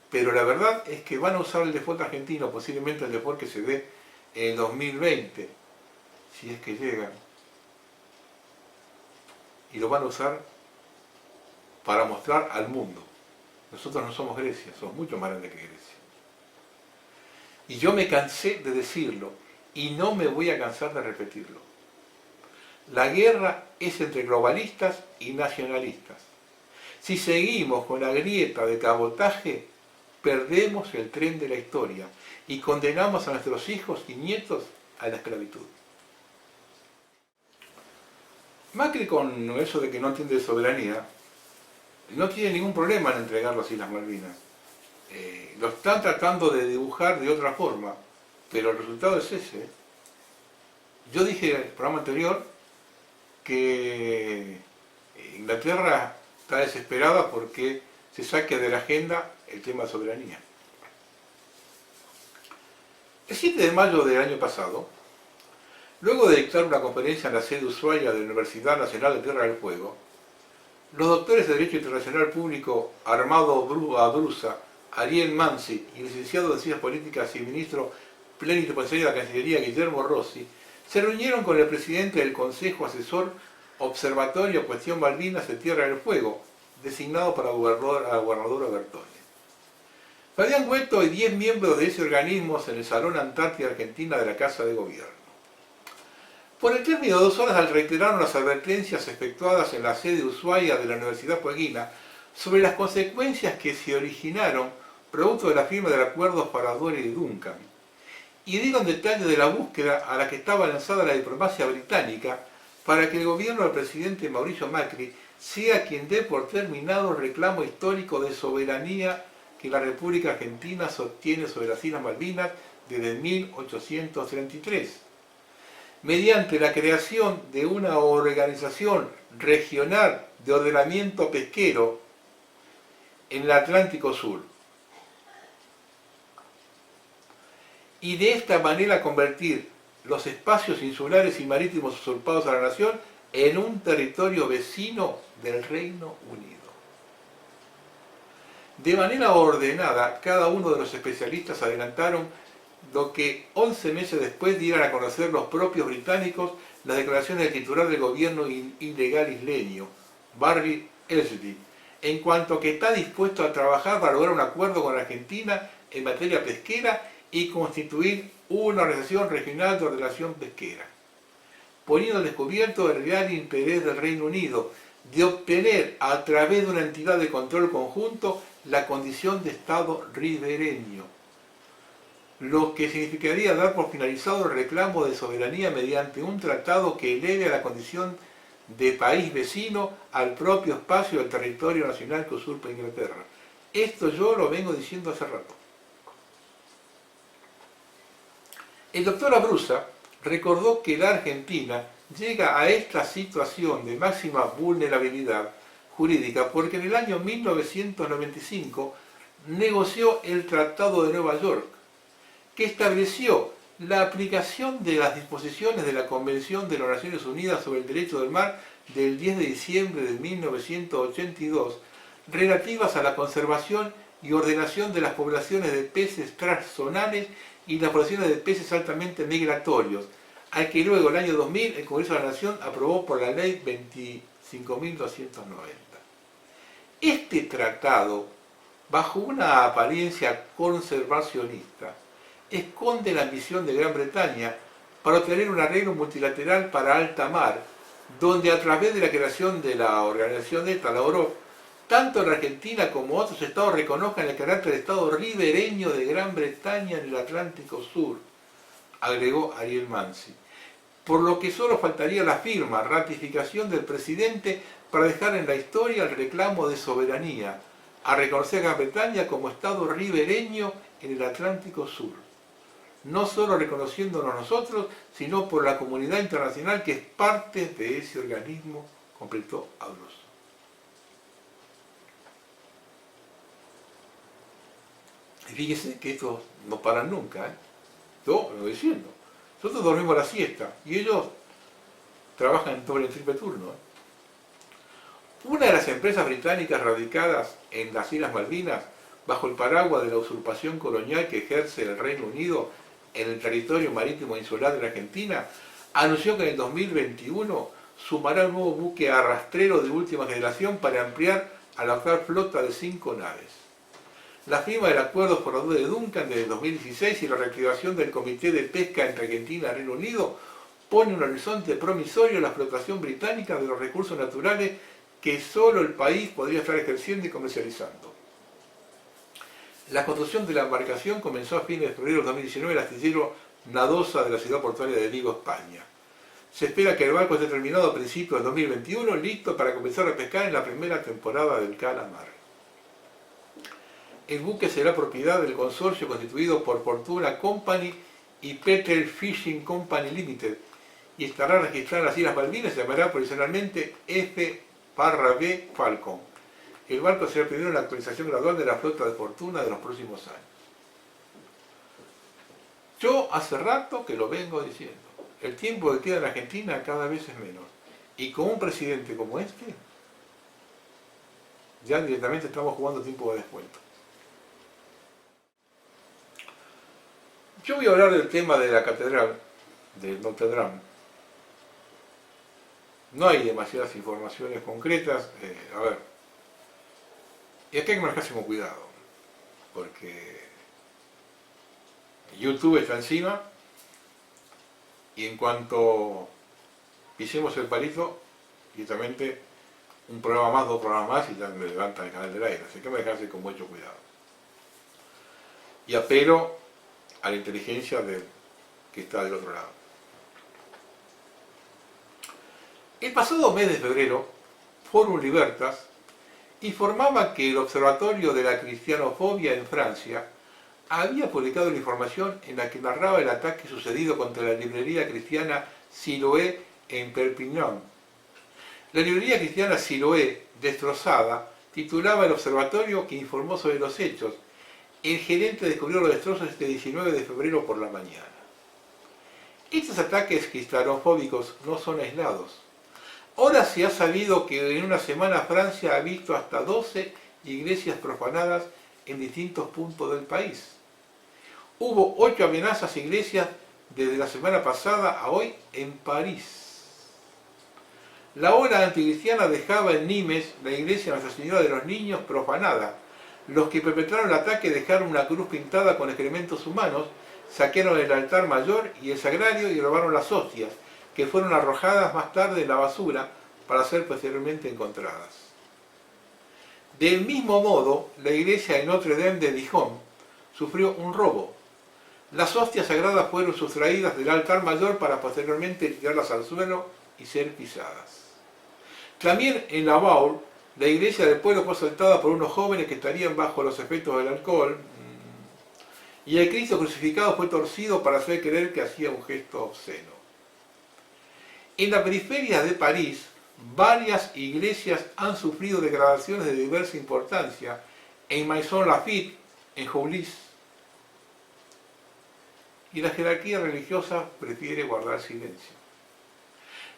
pero la verdad es que van a usar el default argentino, posiblemente el default que se dé en 2020, si es que llegan, y lo van a usar para mostrar al mundo. Nosotros no somos Grecia, somos mucho más grandes que Grecia. Y yo me cansé de decirlo, y no me voy a cansar de repetirlo. La guerra es entre globalistas y nacionalistas. Si seguimos con la grieta de cabotaje, perdemos el tren de la historia y condenamos a nuestros hijos y nietos a la esclavitud. Macri, con eso de que no entiende de soberanía, no tiene ningún problema en entregar las Islas Malvinas. Lo están tratando de dibujar de otra forma, pero el resultado es ese. Yo dije en el programa anterior que Inglaterra está desesperada porque se saque de la agenda el tema de soberanía. El 7 de mayo del año pasado, luego de dictar una conferencia en la sede Ushuaia de la Universidad Nacional de Tierra del Fuego, los doctores de Derecho Internacional Público Armando Abruza, Ariel Mansi y licenciado en Ciencias Políticas y ministro plenipotenciario de la Cancillería Guillermo Rossi se reunieron con el presidente del Consejo Asesor Observatorio Cuestión Malvinas de Tierra del Fuego, designado para gobernador Bertone. Fabián Güeto y 10 miembros de ese organismo en el Salón Antártida Argentina de la Casa de Gobierno. Por el término de 2 horas reiteraron las advertencias efectuadas en la sede Ushuaia de la Universidad Fueguina sobre las consecuencias que se originaron producto de la firma del acuerdo Farador y Duncan, y dieron detalles de la búsqueda a la que estaba lanzada la diplomacia británica para que el gobierno del presidente Mauricio Macri sea quien dé por terminado el reclamo histórico de soberanía que la República Argentina sostiene sobre las Islas Malvinas desde 1833, mediante la creación de una organización regional de ordenamiento pesquero en el Atlántico Sur, y de esta manera convertir los espacios insulares y marítimos usurpados a la nación en un territorio vecino del Reino Unido. De manera ordenada, cada uno de los especialistas adelantaron lo que 11 meses después dieran a conocer los propios británicos las declaraciones del titular del gobierno ilegal isleño, Barry Elsley, en cuanto que está dispuesto a trabajar para lograr un acuerdo con Argentina en materia pesquera y constituir una organización regional de ordenación pesquera, poniendo al descubierto el real interés del Reino Unido de obtener a través de una entidad de control conjunto la condición de Estado ribereño, lo que significaría dar por finalizado el reclamo de soberanía mediante un tratado que eleve a la condición de país vecino al propio espacio del territorio nacional que usurpa Inglaterra. Esto yo lo vengo diciendo hace rato. El doctor Abruza recordó que la Argentina llega a esta situación de máxima vulnerabilidad jurídica porque en el año 1995 negoció el Tratado de Nueva York, que estableció la aplicación de las disposiciones de la Convención de las Naciones Unidas sobre el Derecho del Mar del 10 de diciembre de 1982, relativas a la conservación y ordenación de las poblaciones de peces transzonales y las poblaciones de peces altamente migratorios, al que luego, el año 2000, el Congreso de la Nación aprobó por la Ley 25.290. Este tratado, bajo una apariencia conservacionista, esconde la ambición de Gran Bretaña para obtener un arreglo multilateral para alta mar, donde a través de la creación de la organización de la ORO, tanto la Argentina como otros estados reconozcan el carácter de estado ribereño de Gran Bretaña en el Atlántico Sur, agregó Ariel Mansi. Por lo que solo faltaría la firma, ratificación del presidente para dejar en la historia el reclamo de soberanía, a reconocer a Gran Bretaña como estado ribereño en el Atlántico Sur. No solo reconociéndonos nosotros, sino por la comunidad internacional que es parte de ese organismo, completó Abruzzo. Y fíjese que estos no paran nunca, ¿eh? Yo lo voy diciendo. Nosotros dormimos la siesta y ellos trabajan en doble y triple turno, ¿eh? Una de las empresas británicas radicadas en las Islas Malvinas, bajo el paraguas de la usurpación colonial que ejerce el Reino Unido en el territorio marítimo insular de la Argentina, anunció que en el 2021 sumará un nuevo buque arrastrero de última generación para ampliar a la actual flota de 5 naves. La firma del acuerdo por la duda de Duncan desde el 2016 y la reactivación del Comité de Pesca entre Argentina y Reino Unido pone un horizonte promisorio a la explotación británica de los recursos naturales que solo el país podría estar ejerciendo y comercializando. La construcción de la embarcación comenzó a fines de febrero de 2019 en el astillero Nadosa de la ciudad portuaria de Vigo, España. Se espera que el barco esté terminado a principios de 2021, listo para comenzar a pescar en la primera temporada del calamar. El buque será propiedad del consorcio constituido por Fortuna Company y Petrel Fishing Company Limited y estará registrado en las Islas Malvinas y se llamará provisionalmente F-B Falcon. El barco será el primero en la actualización gradual de la flota de Fortuna de los próximos años. Yo hace rato que lo vengo diciendo. El tiempo que queda en Argentina cada vez es menos. Y con un presidente como este, ya directamente estamos jugando tiempo de descuento. Yo voy a hablar del tema de la catedral de Notre Dame. No hay demasiadas informaciones concretas. A ver, y aquí hay que manejarse con cuidado, porque YouTube está encima y en cuanto pisemos el palito, directamente un programa más, 2 programas más y ya me levantan el canal del aire. Así que manejarse con mucho cuidado. Y apelo a la inteligencia que está del otro lado. El pasado mes de febrero, Forum Libertas informaba que el Observatorio de la Cristianofobia en Francia había publicado la información en la que narraba el ataque sucedido contra la librería cristiana Siloé en Perpignan. La librería cristiana Siloé, destrozada, titulaba el observatorio que informó sobre los hechos. El gerente descubrió los destrozos este 19 de febrero por la mañana. Estos ataques cristianofóbicos no son aislados. Ahora se ha sabido que en una semana Francia ha visto hasta 12 iglesias profanadas en distintos puntos del país. Hubo 8 amenazas a iglesias desde la semana pasada a hoy en París. La ola anticristiana dejaba en Nimes la iglesia Nuestra Señora de los Niños profanada. Los que perpetraron el ataque dejaron una cruz pintada con excrementos humanos, saquearon el altar mayor y el sagrario y robaron las hostias, que fueron arrojadas más tarde en la basura para ser posteriormente encontradas. Del mismo modo, la iglesia de Notre Dame de Dijon sufrió un robo. Las hostias sagradas fueron sustraídas del altar mayor para posteriormente tirarlas al suelo y ser pisadas. También en La Baule, la iglesia del pueblo fue asaltada por unos jóvenes que estarían bajo los efectos del alcohol. y el Cristo crucificado fue torcido para hacer creer que hacía un gesto obsceno. En la periferia de París, varias iglesias han sufrido degradaciones de diversa importancia, en Maison Lafitte, en Joulis. Y la jerarquía religiosa prefiere guardar silencio.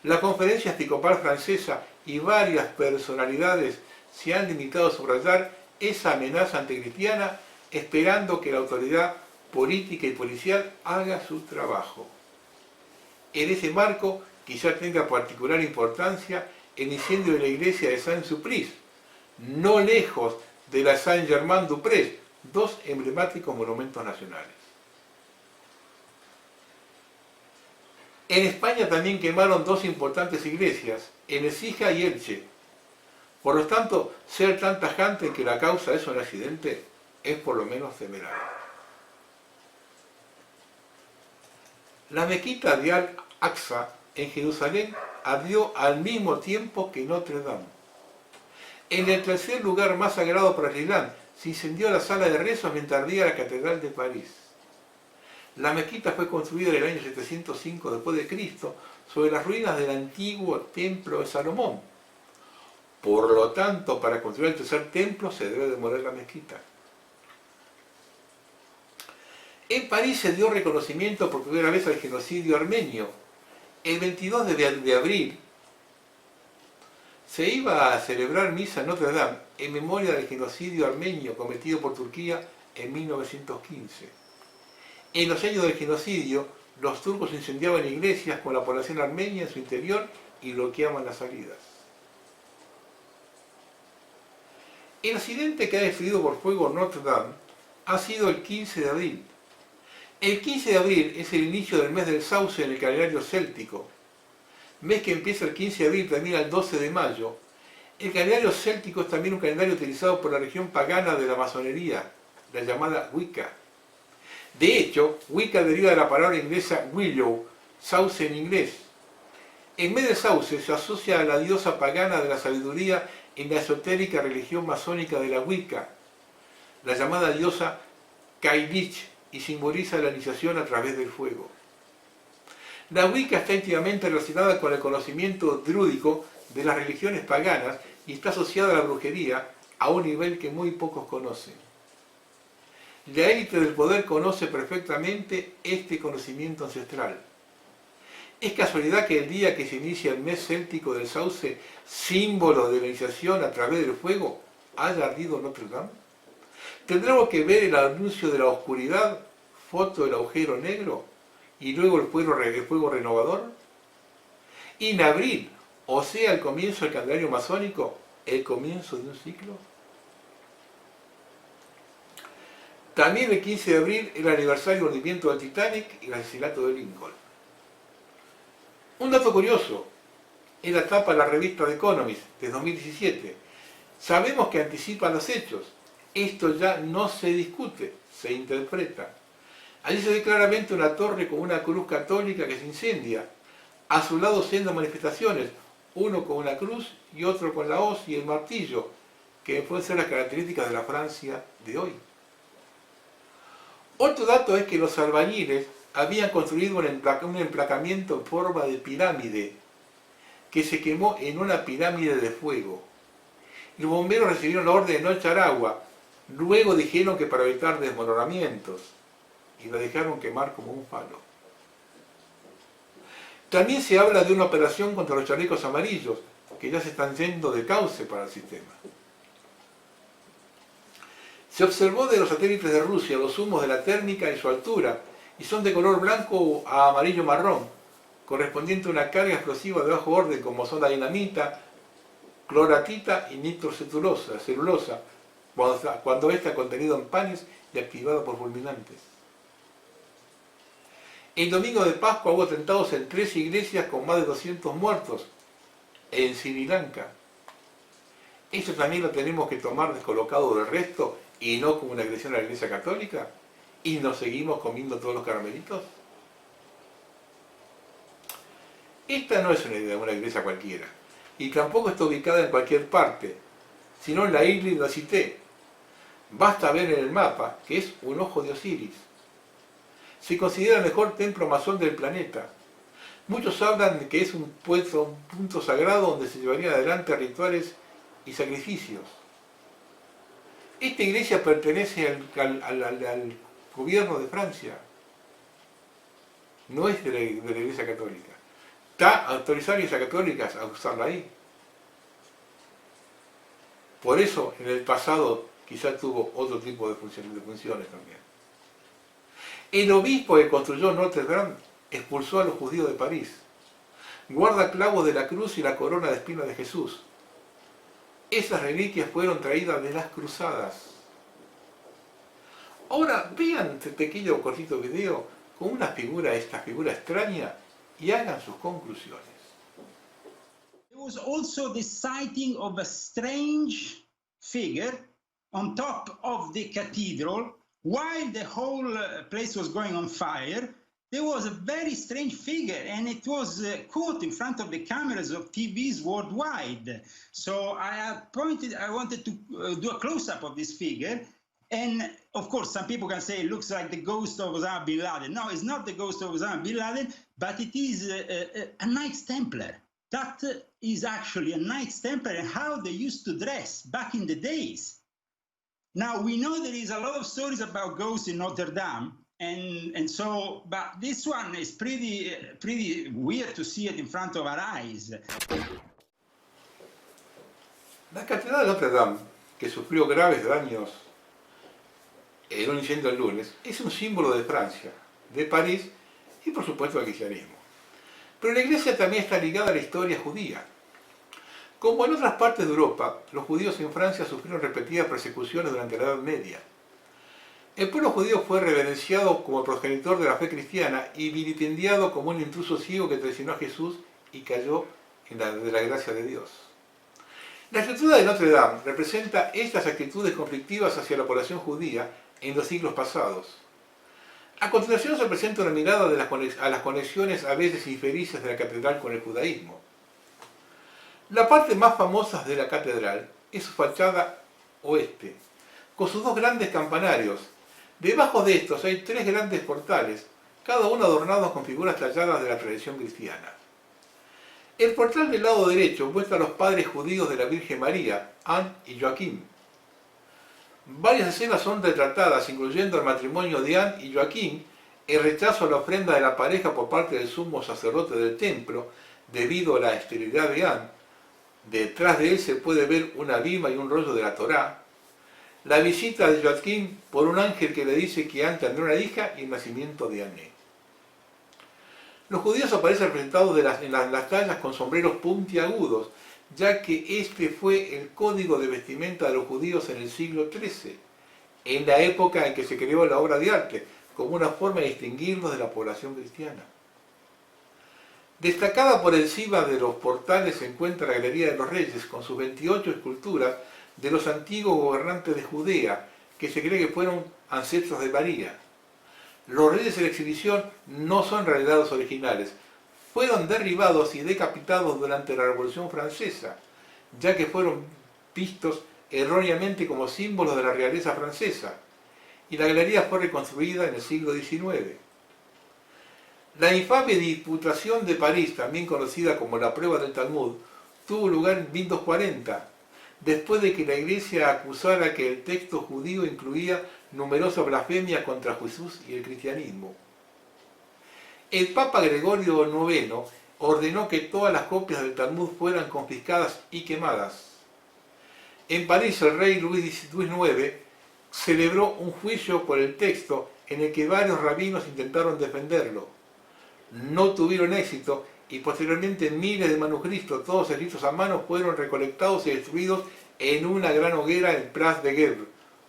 La conferencia episcopal francesa y varias personalidades se han limitado a subrayar esa amenaza anticristiana, esperando que la autoridad política y policial haga su trabajo. En ese marco, quizá tenga particular importancia el incendio de la iglesia de Saint-Sulpice, no lejos de la Saint-Germain-du-Prés, dos emblemáticos monumentos nacionales. En España también quemaron dos importantes iglesias, en Écija y Elche. Por lo tanto, ser tan tajante que la causa es un accidente es por lo menos temerario. La mezquita de Al-Aqsa en Jerusalén ardió al mismo tiempo que Notre Dame. En el tercer lugar más sagrado para el Islam, se incendió la sala de rezos mientras ardía la Catedral de París. La mezquita fue construida en el año 705 después de Cristo sobre las ruinas del antiguo templo de Salomón. Por lo tanto, para construir el tercer templo se debe demoler la mezquita. En París se dio reconocimiento por primera vez al genocidio armenio. El 22 de abril se iba a celebrar misa en Notre Dame en memoria del genocidio armenio cometido por Turquía en 1915. En los años del genocidio, los turcos incendiaban iglesias con la población armenia en su interior y bloqueaban las salidas. El accidente que ha destruido por fuego Notre Dame ha sido el 15 de abril. El 15 de abril es el inicio del mes del sauce en el calendario céltico. Mes que empieza el 15 de abril y termina el 12 de mayo. El calendario céltico es también un calendario utilizado por la región pagana de la masonería, la llamada Wicca. De hecho, Wicca deriva de la palabra inglesa willow, sauce en inglés. El mes del sauce se asocia a la diosa pagana de la sabiduría en la esotérica religión masónica de la Wicca, la llamada diosa Kailich, y simboliza la iniciación a través del fuego. La Wicca está íntimamente relacionada con el conocimiento drúdico de las religiones paganas y está asociada a la brujería a un nivel que muy pocos conocen. La élite del poder conoce perfectamente este conocimiento ancestral. ¿Es casualidad que el día que se inicia el mes céltico del sauce, símbolo de la iniciación a través del fuego, haya ardido Notre Dame? ¿Tendremos que ver el anuncio de la oscuridad, foto del agujero negro, y luego el fuego renovador? Y en abril, o sea, el comienzo del calendario masónico, el comienzo de un ciclo. También el 15 de abril, el aniversario del hundimiento del Titanic y el asesinato de Lincoln. Un dato curioso, en la tapa de la revista The Economist de 2017, sabemos que anticipa los hechos. Esto ya no se discute, se interpreta. Allí se ve claramente una torre con una cruz católica que se incendia. A su lado sendas manifestaciones, uno con una cruz y otro con la hoz y el martillo, que pueden ser las características de la Francia de hoy. Otro dato es que los albañiles habían construido un emplacamiento en forma de pirámide, que se quemó en una pirámide de fuego. Los bomberos recibieron la orden de no echar agua. Luego dijeron que para evitar desmoronamientos, y la dejaron quemar como un palo. También se habla de una operación contra los chalecos amarillos, que ya se están yendo de cauce para el sistema. Se observó de los satélites de Rusia los humos de la térmica y su altura, y son de color blanco a amarillo marrón, correspondiente a una carga explosiva de bajo orden como son la dinamita, cloratita y nitrocelulosa, cuando está contenido en panes y activado por fulminantes. El domingo de Pascua hubo atentados en 3 iglesias con más de 200 muertos en Sri Lanka. ¿Esto también lo tenemos que tomar descolocado del resto y no como una agresión a la Iglesia Católica? ¿Y nos seguimos comiendo todos los caramelitos? Esta no es una iglesia cualquiera, y tampoco está ubicada en cualquier parte, sino en la isla de la Cité. Basta ver en el mapa que es un ojo de Osiris, Se considera el mejor templo masón del planeta. Muchos hablan de que es un punto sagrado donde se llevarían adelante rituales y sacrificios. Esta iglesia pertenece al gobierno de Francia. No es de la iglesia católica. Está autorizada la iglesia católica a usarla ahí. Por eso en el pasado quizás tuvo otro tipo de funciones también. El obispo que construyó Notre Dame expulsó a los judíos de París. Guarda clavos de la cruz y la corona de espinas de Jesús. Esas reliquias fueron traídas de las cruzadas. Ahora vean este pequeño cortito video con esta figura extraña y hagan sus conclusiones. There was also the sighting of a strange figure on top of the cathedral. While the whole place was going on fire, there was a very strange figure, and it was caught in front of the cameras of TVs worldwide. So I wanted to do a close-up of this figure, and of course some people can say it looks like the ghost of Osama bin Laden. No, it's not the ghost of Osama bin Laden, but it is a Knights Templar. That is actually a Knights Templar and how they used to dress back in the days. Now, we know there is a lot of stories about ghosts in Notre Dame, but this one is pretty weird to see it in front of our eyes. La Catedral de Notre Dame, que sufrió graves daños en un incendio el lunes, es un símbolo de Francia, de París y por supuesto del cristianismo. Pero la iglesia también está ligada a la historia judía. Como en otras partes de Europa, los judíos en Francia sufrieron repetidas persecuciones durante la Edad Media. El pueblo judío fue reverenciado como progenitor de la fe cristiana y vilipendiado como un intruso ciego que traicionó a Jesús y cayó de la gracia de Dios. La estructura de Notre Dame representa estas actitudes conflictivas hacia la población judía en los siglos pasados. A continuación se presenta una mirada a las conexiones a veces infelices de la catedral con el judaísmo. La parte más famosa de la catedral es su fachada oeste, con sus dos grandes campanarios. Debajo de estos hay tres grandes portales, cada uno adornado con figuras talladas de la tradición cristiana. El portal del lado derecho muestra a los padres judíos de la Virgen María, Anne y Joaquín. Varias escenas son retratadas, incluyendo el matrimonio de Anne y Joaquín, el rechazo a la ofrenda de la pareja por parte del sumo sacerdote del templo, debido a la esterilidad de Anne. Detrás de él se puede ver una bima y un rollo de la Torá. La visita de Joaquín por un ángel que le dice que Anne tendrá una hija y el nacimiento de Anne. Los judíos aparecen representados en las tallas con sombreros puntiagudos, ya que este fue el código de vestimenta de los judíos en el siglo XIII, en la época en que se creó la obra de arte, como una forma de distinguirlos de la población cristiana. Destacada por encima de los portales se encuentra la Galería de los Reyes, con sus 28 esculturas de los antiguos gobernantes de Judea, que se cree que fueron ancestros de María. Los reyes en la exhibición no son realidades originales, fueron derribados y decapitados durante la Revolución Francesa, ya que fueron vistos erróneamente como símbolos de la realeza francesa, y la galería fue reconstruida en el siglo XIX. La infame Diputación de París, también conocida como la prueba del Talmud, tuvo lugar en 1240, después de que la Iglesia acusara que el texto judío incluía numerosas blasfemias contra Jesús y el cristianismo. El Papa Gregorio IX ordenó que todas las copias del Talmud fueran confiscadas y quemadas. En París el rey Luis IX celebró un juicio por el texto en el que varios rabinos intentaron defenderlo. No tuvieron éxito y posteriormente miles de manuscritos, todos escritos a mano, fueron recolectados y destruidos en una gran hoguera en Place de Grève,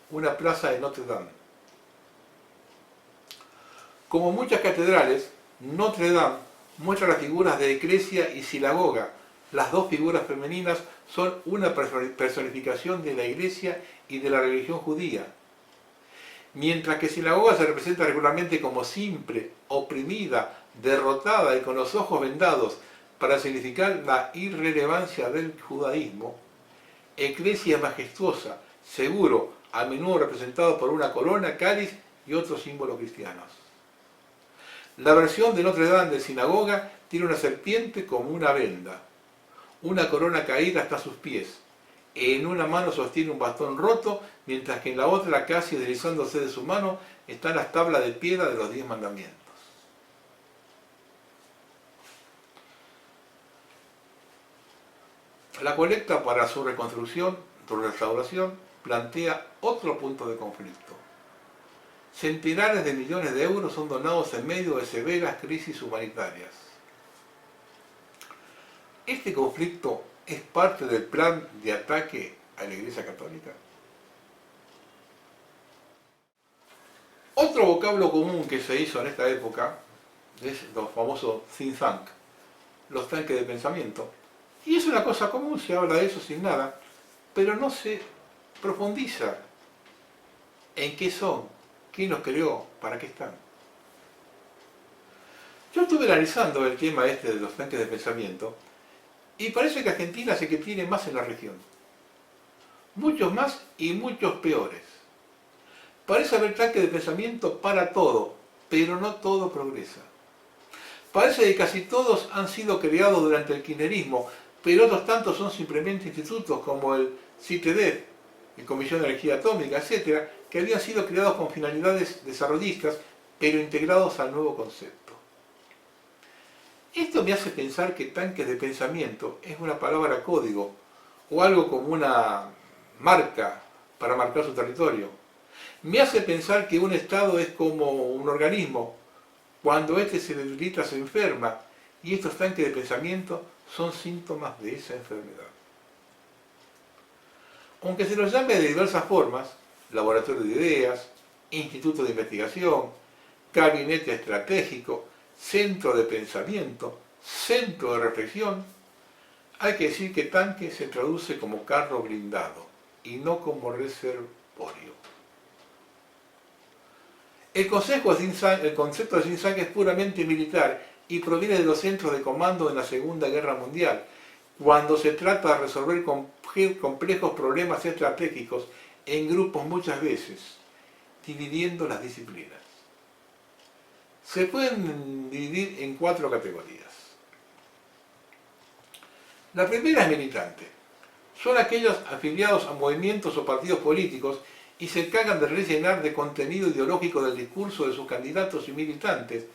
una plaza de Notre Dame. Como muchas catedrales, Notre Dame muestra las figuras de Eclesia y Sinagoga. Las dos figuras femeninas son una personificación de la Iglesia y de la religión judía. Mientras que Sinagoga se representa regularmente como simple, oprimida, derrotada y con los ojos vendados para significar la irrelevancia del judaísmo, Eclesia majestuosa, seguro, a menudo representado por una corona, cáliz y otros símbolos cristianos. La versión de Notre Dame de sinagoga tiene una serpiente como una venda. Una corona caída hasta sus pies. En una mano sostiene un bastón roto, mientras que en la otra, casi deslizándose de su mano, están las tablas de piedra de los 10 mandamientos. La colecta para su reconstrucción, su restauración, plantea otro punto de conflicto. Centenares de millones de euros son donados en medio de severas crisis humanitarias. ¿Este conflicto es parte del plan de ataque a la Iglesia Católica? Otro vocablo común que se hizo en esta época es los famosos think tank, los tanques de pensamiento. Y es una cosa común, se habla de eso sin nada, pero no se profundiza en qué son, quién los creó, para qué están. Yo estuve analizando el tema este de los tanques de pensamiento y parece que Argentina se que tiene más en la región. Muchos más y muchos peores. Parece haber tanques de pensamiento para todo, pero no todo progresa. Parece que casi todos han sido creados durante el kirchnerismo, pero otros tantos son simplemente institutos como el CITEDEF, la Comisión de Energía Atómica, etc., que habían sido creados con finalidades desarrollistas, pero integrados al nuevo concepto. Esto me hace pensar que tanques de pensamiento es una palabra código, o algo como una marca para marcar su territorio. Me hace pensar que un Estado es como un organismo. Cuando éste se debilita, se enferma, y estos tanques de pensamiento son síntomas de esa enfermedad. Aunque se los llame de diversas formas, laboratorio de ideas, instituto de investigación, gabinete estratégico, centro de pensamiento, centro de reflexión, hay que decir que tanque se traduce como carro blindado y no como reservorio. El concepto de think tank es puramente militar y proviene de los centros de comando en la Segunda Guerra Mundial, cuando se trata de resolver complejos problemas estratégicos en grupos muchas veces, dividiendo las disciplinas. Se pueden dividir en 4 categorías. La primera es militante. Son aquellos afiliados a movimientos o partidos políticos y se encargan de rellenar de contenido ideológico del discurso de sus candidatos y militantes.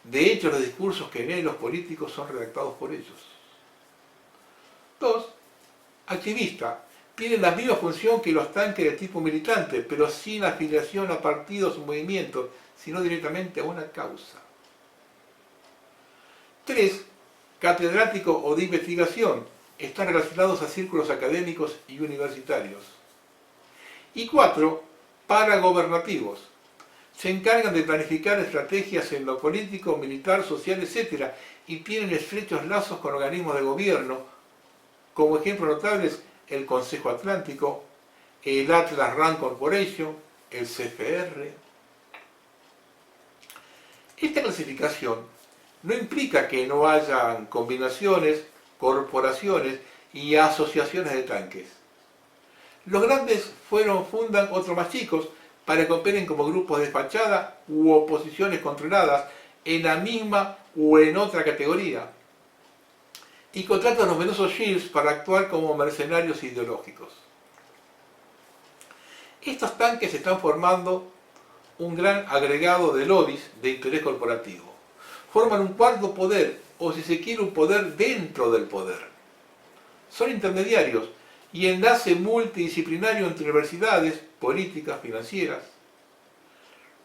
De hecho, los discursos que leen los políticos son redactados por ellos. 2. Activista. Tienen la misma función que los tanques de tipo militante, pero sin afiliación a partidos o movimientos, sino directamente a una causa. 3. Catedrático o de investigación. Están relacionados a círculos académicos y universitarios. Y 4. Paragobernativos. Se encargan de planificar estrategias en lo político, militar, social, etc. y tienen estrechos lazos con organismos de gobierno, como ejemplos notables el Consejo Atlántico, el Atlas Rand Corporation, el CFR. Esta clasificación no implica que no hayan combinaciones, corporaciones y asociaciones de tanques. Los grandes fundan otros más chicos para que operen como grupos de fachada u oposiciones controladas en la misma o en otra categoría, y contratan los numerosos shields para actuar como mercenarios ideológicos. Estos tanques están formando un gran agregado de lobbies de interés corporativo. Forman un cuarto poder, o si se quiere un poder dentro del poder. Son intermediarios y enlace multidisciplinario entre universidades, políticas, financieras.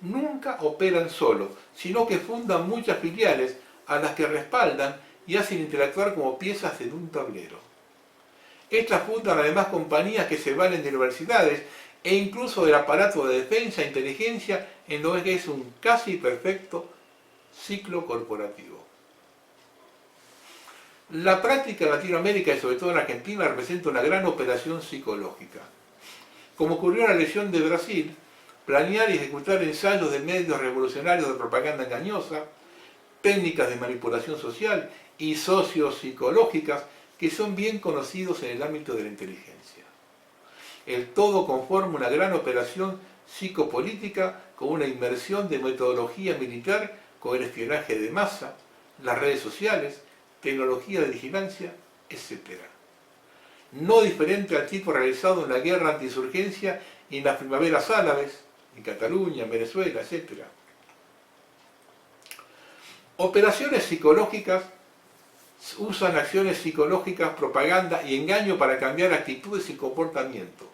Nunca operan solo, sino que fundan muchas filiales a las que respaldan y hacen interactuar como piezas en un tablero. Estas fundan además compañías que se valen de universidades e incluso del aparato de defensa e inteligencia en lo que es un casi perfecto ciclo corporativo. La práctica en Latinoamérica y sobre todo en Argentina representa una gran operación psicológica. Como ocurrió en la elección de Brasil, planear y ejecutar ensayos de medios revolucionarios de propaganda engañosa, técnicas de manipulación social y sociopsicológicas que son bien conocidos en el ámbito de la inteligencia. El todo conforma una gran operación psicopolítica con una inmersión de metodología militar con el espionaje de masa, las redes sociales, tecnología de vigilancia, etc. No diferente al tipo realizado en la guerra antiinsurgencia y en las primaveras árabes, en Cataluña, en Venezuela, etc. Operaciones psicológicas usan acciones psicológicas, propaganda y engaño para cambiar actitudes y comportamiento.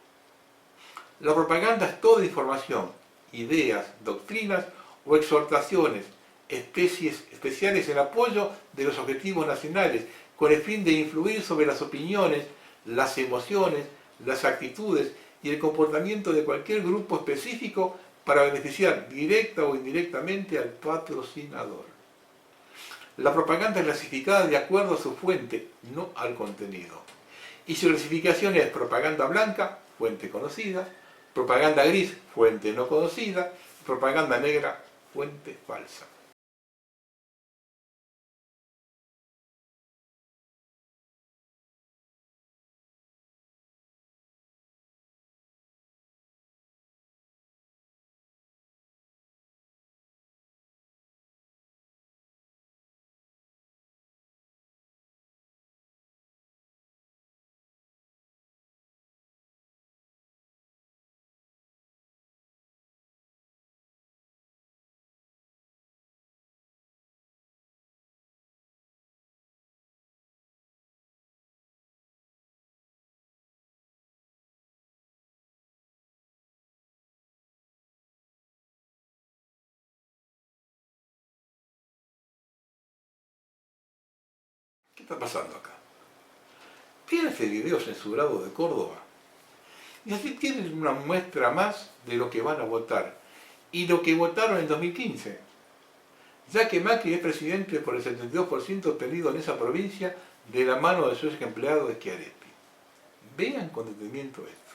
La propaganda es toda información, ideas, doctrinas o exhortaciones especiales en apoyo de los objetivos nacionales, con el fin de influir sobre las opiniones, las emociones, las actitudes y el comportamiento de cualquier grupo específico para beneficiar directa o indirectamente al patrocinador. La propaganda es clasificada de acuerdo a su fuente, no al contenido. Y su clasificación es propaganda blanca, fuente conocida, propaganda gris, fuente no conocida, propaganda negra, fuente falsa. ¿Qué está pasando acá? Tienen este video censurado de Córdoba. Y así tienen una muestra más de lo que van a votar. Y lo que votaron en 2015. Ya que Macri es presidente por el 72% obtenido en esa provincia de la mano de su ex empleado de Schiaretti. Vean con detenimiento esto.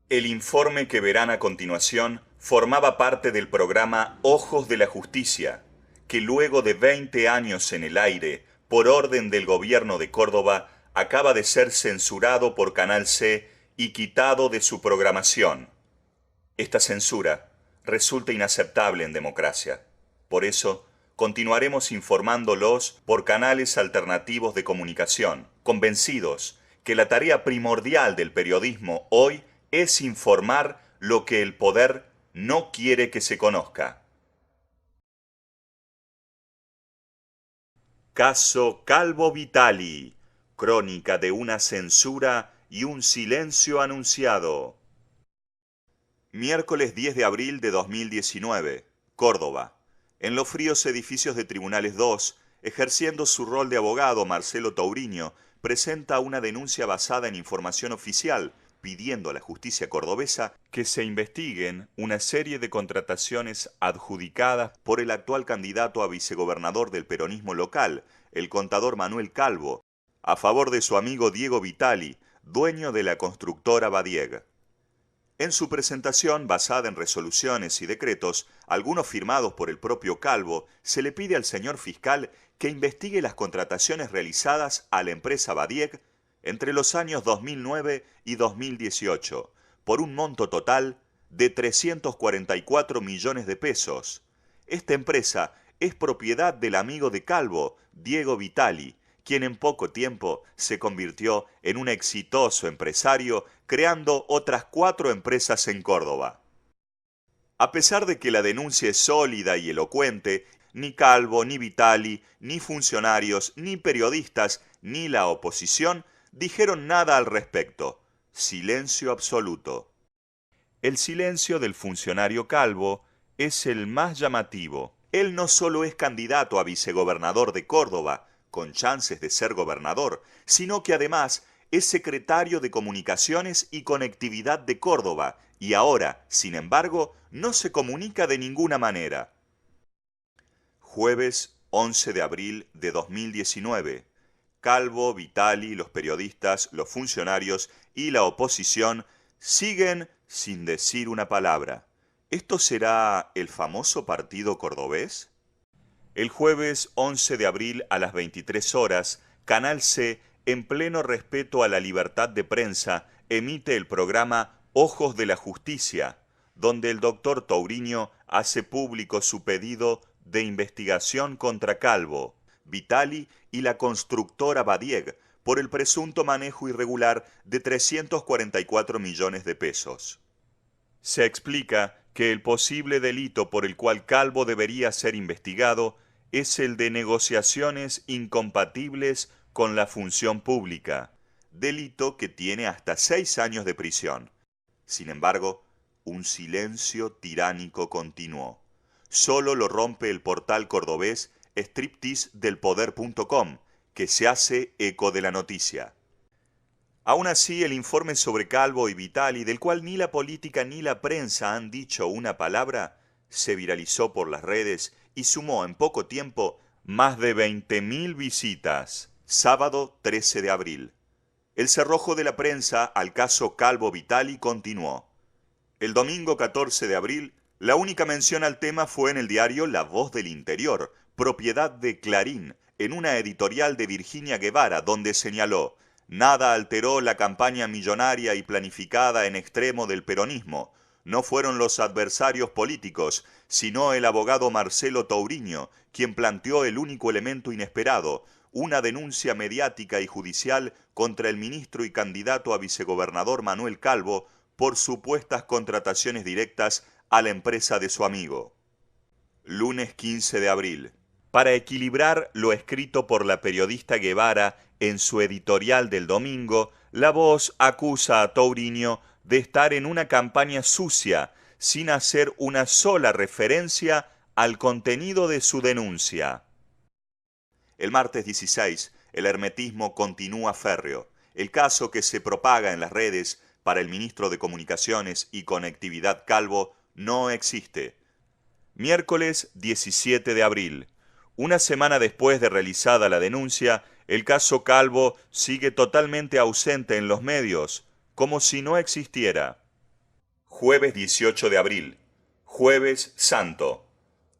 El informe que verán a continuación formaba parte del programa Ojos de la Justicia, que luego de 20 años en el aire, por orden del gobierno de Córdoba, acaba de ser censurado por Canal C y quitado de su programación. Esta censura resulta inaceptable en democracia. Por eso, continuaremos informándolos por canales alternativos de comunicación, convencidos que la tarea primordial del periodismo hoy es informar lo que el poder no quiere que se conozca. Caso Calvo Vitali, crónica de una censura y un silencio anunciado. Miércoles 10 de abril de 2019, Córdoba. En los fríos edificios de Tribunales 2, ejerciendo su rol de abogado, Marcelo Tauriño presenta una denuncia basada en información oficial, pidiendo a la justicia cordobesa que se investiguen una serie de contrataciones adjudicadas por el actual candidato a vicegobernador del peronismo local, el contador Manuel Calvo, a favor de su amigo Diego Vitali, dueño de la constructora Badieg. En su presentación, basada en resoluciones y decretos, algunos firmados por el propio Calvo, se le pide al señor fiscal que investigue las contrataciones realizadas a la empresa Badieg entre los años 2009 y 2018, por un monto total de 344 millones de pesos. Esta empresa es propiedad del amigo de Calvo, Diego Vitali, quien en poco tiempo se convirtió en un exitoso empresario, creando otras 4 empresas en Córdoba. A pesar de que la denuncia es sólida y elocuente, ni Calvo, ni Vitali, ni funcionarios, ni periodistas, ni la oposición dijeron nada al respecto. Silencio absoluto. El silencio del funcionario Calvo es el más llamativo. Él no solo es candidato a vicegobernador de Córdoba, con chances de ser gobernador, sino que además es secretario de Comunicaciones y Conectividad de Córdoba, y ahora, sin embargo, no se comunica de ninguna manera. Jueves 11 de abril de 2019. Calvo, Vitali, los periodistas, los funcionarios y la oposición siguen sin decir una palabra. ¿Esto será el famoso partido cordobés? El jueves 11 de abril a las 23 horas, Canal C, en pleno respeto a la libertad de prensa, emite el programa Ojos de la Justicia, donde el doctor Tauriño hace público su pedido de investigación contra Calvo, Vitali y la constructora Badieg por el presunto manejo irregular de 344 millones de pesos. Se explica que el posible delito por el cual Calvo debería ser investigado es el de negociaciones incompatibles con la función pública, delito que tiene hasta 6 años de prisión. Sin embargo, un silencio tiránico continuó. Solo lo rompe el portal cordobés stripteasedelpoder.com, que se hace eco de la noticia. Aún así, el informe sobre Calvo y Vitali, del cual ni la política ni la prensa han dicho una palabra, se viralizó por las redes y sumó en poco tiempo más de 20.000 visitas. Sábado 13 de abril. El cerrojo de la prensa al caso Calvo-Vitali continuó. El domingo 14 de abril, la única mención al tema fue en el diario La Voz del Interior, propiedad de Clarín, en una editorial de Virginia Guevara, donde señaló: nada alteró la campaña millonaria y planificada en extremo del peronismo. No fueron los adversarios políticos, sino el abogado Marcelo Touriño, quien planteó el único elemento inesperado, una denuncia mediática y judicial contra el ministro y candidato a vicegobernador Manuel Calvo por supuestas contrataciones directas a la empresa de su amigo. Lunes 15 de abril. Para equilibrar lo escrito por la periodista Guevara en su editorial del domingo, La Voz acusa a Touriño de estar en una campaña sucia, sin hacer una sola referencia al contenido de su denuncia. El martes 16, el hermetismo continúa férreo. El caso que se propaga en las redes para el ministro de Comunicaciones y Conectividad Calvo no existe. Miércoles 17 de abril. Una semana después de realizada la denuncia, el caso Calvo sigue totalmente ausente en los medios, como si no existiera. Jueves 18 de abril. Jueves Santo.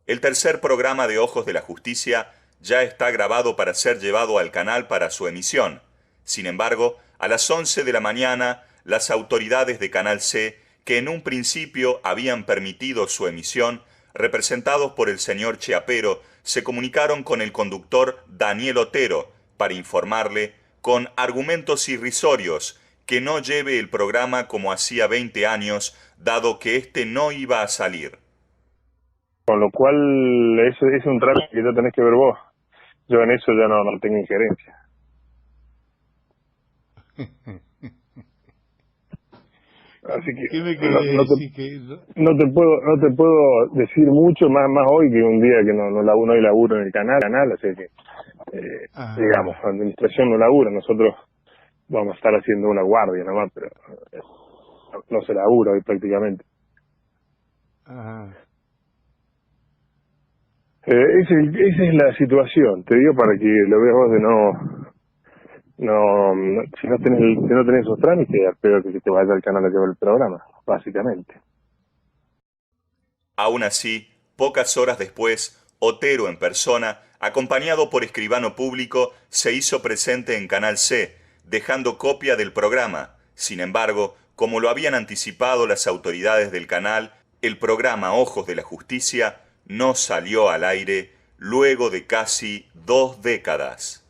El tercer programa de Ojos de la Justicia ya está grabado para ser llevado al canal para su emisión. Sin embargo, a las 11 de la mañana, las autoridades de Canal C, que en un principio habían permitido su emisión, representados por el señor Chiapero, se comunicaron con el conductor Daniel Otero para informarle, con argumentos irrisorios, que no lleve el programa como hacía 20 años, dado que éste no iba a salir. Con lo cual, eso es un trámite que ya tenés que ver vos. Yo en eso ya no tengo injerencia. Así que no te puedo decir mucho más hoy que un día que no laburo en el canal, así que digamos, la administración no labura, nosotros vamos a estar haciendo una guardia nomás, pero no se labura hoy prácticamente. Esa es la situación, te digo para que lo veas vos de si no tenés esos trámites, espero que te vaya al canal a llevar el programa, básicamente. Aún así, pocas horas después, Otero en persona, acompañado por escribano público, se hizo presente en Canal C, dejando copia del programa. Sin embargo, como lo habían anticipado las autoridades del canal, el programa Ojos de la Justicia no salió al aire luego de casi 2 décadas.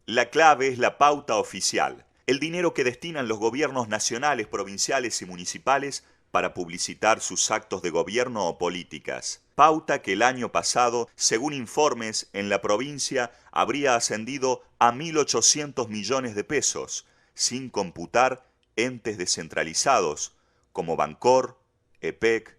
La clave es la pauta oficial, el dinero que destinan los gobiernos nacionales, provinciales y municipales para publicitar sus actos de gobierno o políticas. Pauta que el año pasado, según informes, en la provincia habría ascendido a 1.800 millones de pesos, sin computar entes descentralizados como Bancor, EPEC,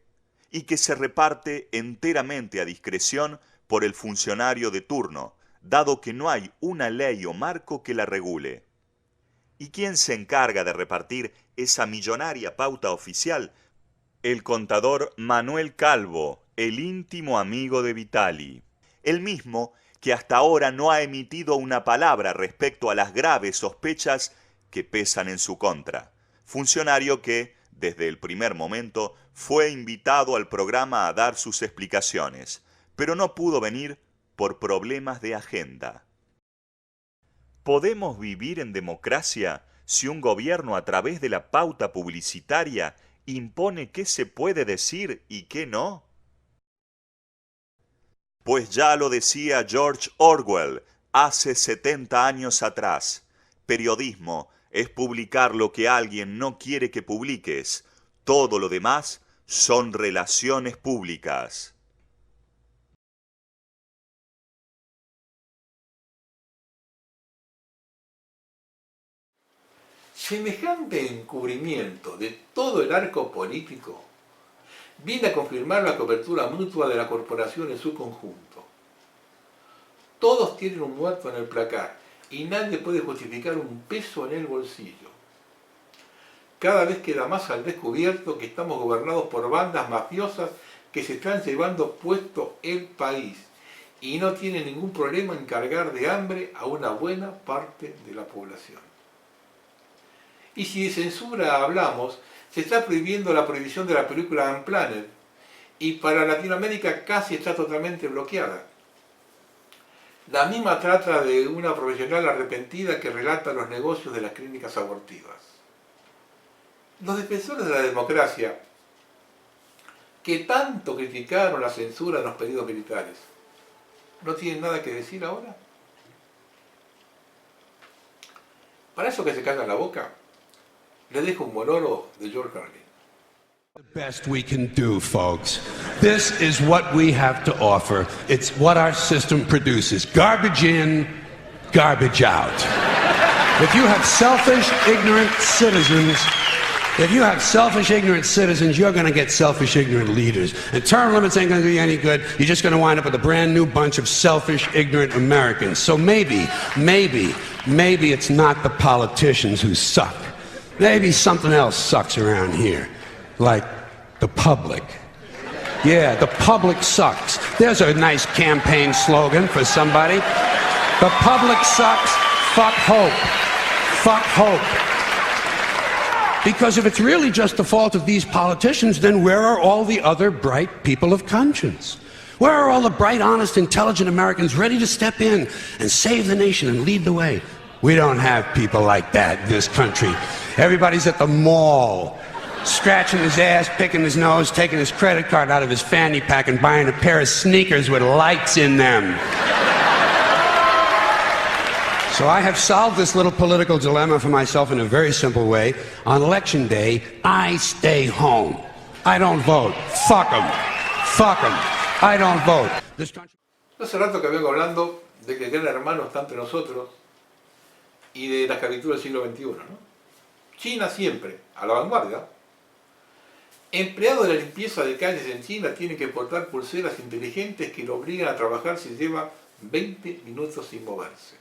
y que se reparte enteramente a discreción por el funcionario de turno, dado que no hay una ley o marco que la regule. ¿Y quién se encarga de repartir esa millonaria pauta oficial? El contador Manuel Calvo, el íntimo amigo de Vitali. El mismo que hasta ahora no ha emitido una palabra respecto a las graves sospechas que pesan en su contra. Funcionario que, desde el primer momento, fue invitado al programa a dar sus explicaciones, pero no pudo venir por problemas de agenda. ¿Podemos vivir en democracia si un gobierno a través de la pauta publicitaria impone qué se puede decir y qué no? Pues ya lo decía George Orwell hace 70 años atrás. Periodismo es publicar lo que alguien no quiere que publiques. Todo lo demás son relaciones públicas. Semejante encubrimiento de todo el arco político viene a confirmar la cobertura mutua de la corporación en su conjunto. Todos tienen un muerto en el placar y nadie puede justificar un peso en el bolsillo. Cada vez queda más al descubierto que estamos gobernados por bandas mafiosas que se están llevando puesto el país y no tienen ningún problema en cargar de hambre a una buena parte de la población. Y si de censura hablamos, se está prohibiendo la prohibición de la película Unplanned y para Latinoamérica casi está totalmente bloqueada. La misma trata de una profesional arrepentida que relata los negocios de las clínicas abortivas. Los defensores de la democracia, que tanto criticaron la censura en los periodos militares, ¿no tienen nada que decir ahora? Para eso que se callan la boca, le dejo un monólogo de George Carlin. The best we can do, folks. This is what we have to offer. It's what our system produces. Garbage in, garbage out. If you have selfish, ignorant citizens, you're going to get selfish, ignorant leaders. And term limits ain't going to do you any good. You're just going to wind up with a brand new bunch of selfish, ignorant Americans. So maybe it's not the politicians who suck. Maybe something else sucks around here, like the public. Yeah, the public sucks. There's a nice campaign slogan for somebody. The public sucks, fuck hope. Fuck hope. Because if it's really just the fault of these politicians, then where are all the other bright people of conscience? Where are all the bright, honest, intelligent Americans ready to step in and save the nation and lead the way? We don't have people like that in this country. Everybody's at the mall, scratching his ass, picking his nose, taking his credit card out of his fanny pack and buying a pair of sneakers with lights in them. So I have solved this little political dilemma for myself in a very simple way. On election day, I stay home. I don't vote. Fuck them. Fuck them. I don't vote. Hace rato que vengo hablando de que el gran hermano está entre nosotros y de la esclavitud del siglo XXI, ¿no? China siempre, a la vanguardia. Empleados de la limpieza de calles en China tienen que portar pulseras inteligentes que lo obligan a trabajar si lleva 20 minutos sin moverse.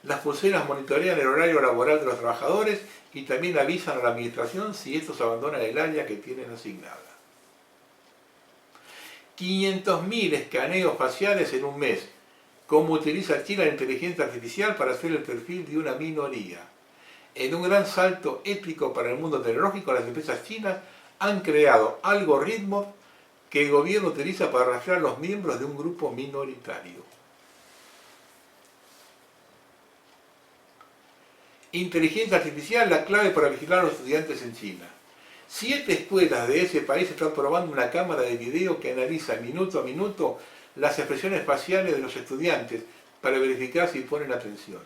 Las pulseras monitorean el horario laboral de los trabajadores y también avisan a la administración si estos abandonan el área que tienen asignada. 500.000 escaneos faciales en un mes. Cómo utiliza China la inteligencia artificial para hacer el perfil de una minoría. En un gran salto épico para el mundo tecnológico, las empresas chinas han creado algoritmos que el gobierno utiliza para rastrear a los miembros de un grupo minoritario. Inteligencia artificial, la clave para vigilar a los estudiantes en China. 7 escuelas de ese país están probando una cámara de video que analiza minuto a minuto las expresiones faciales de los estudiantes para verificar si ponen atención.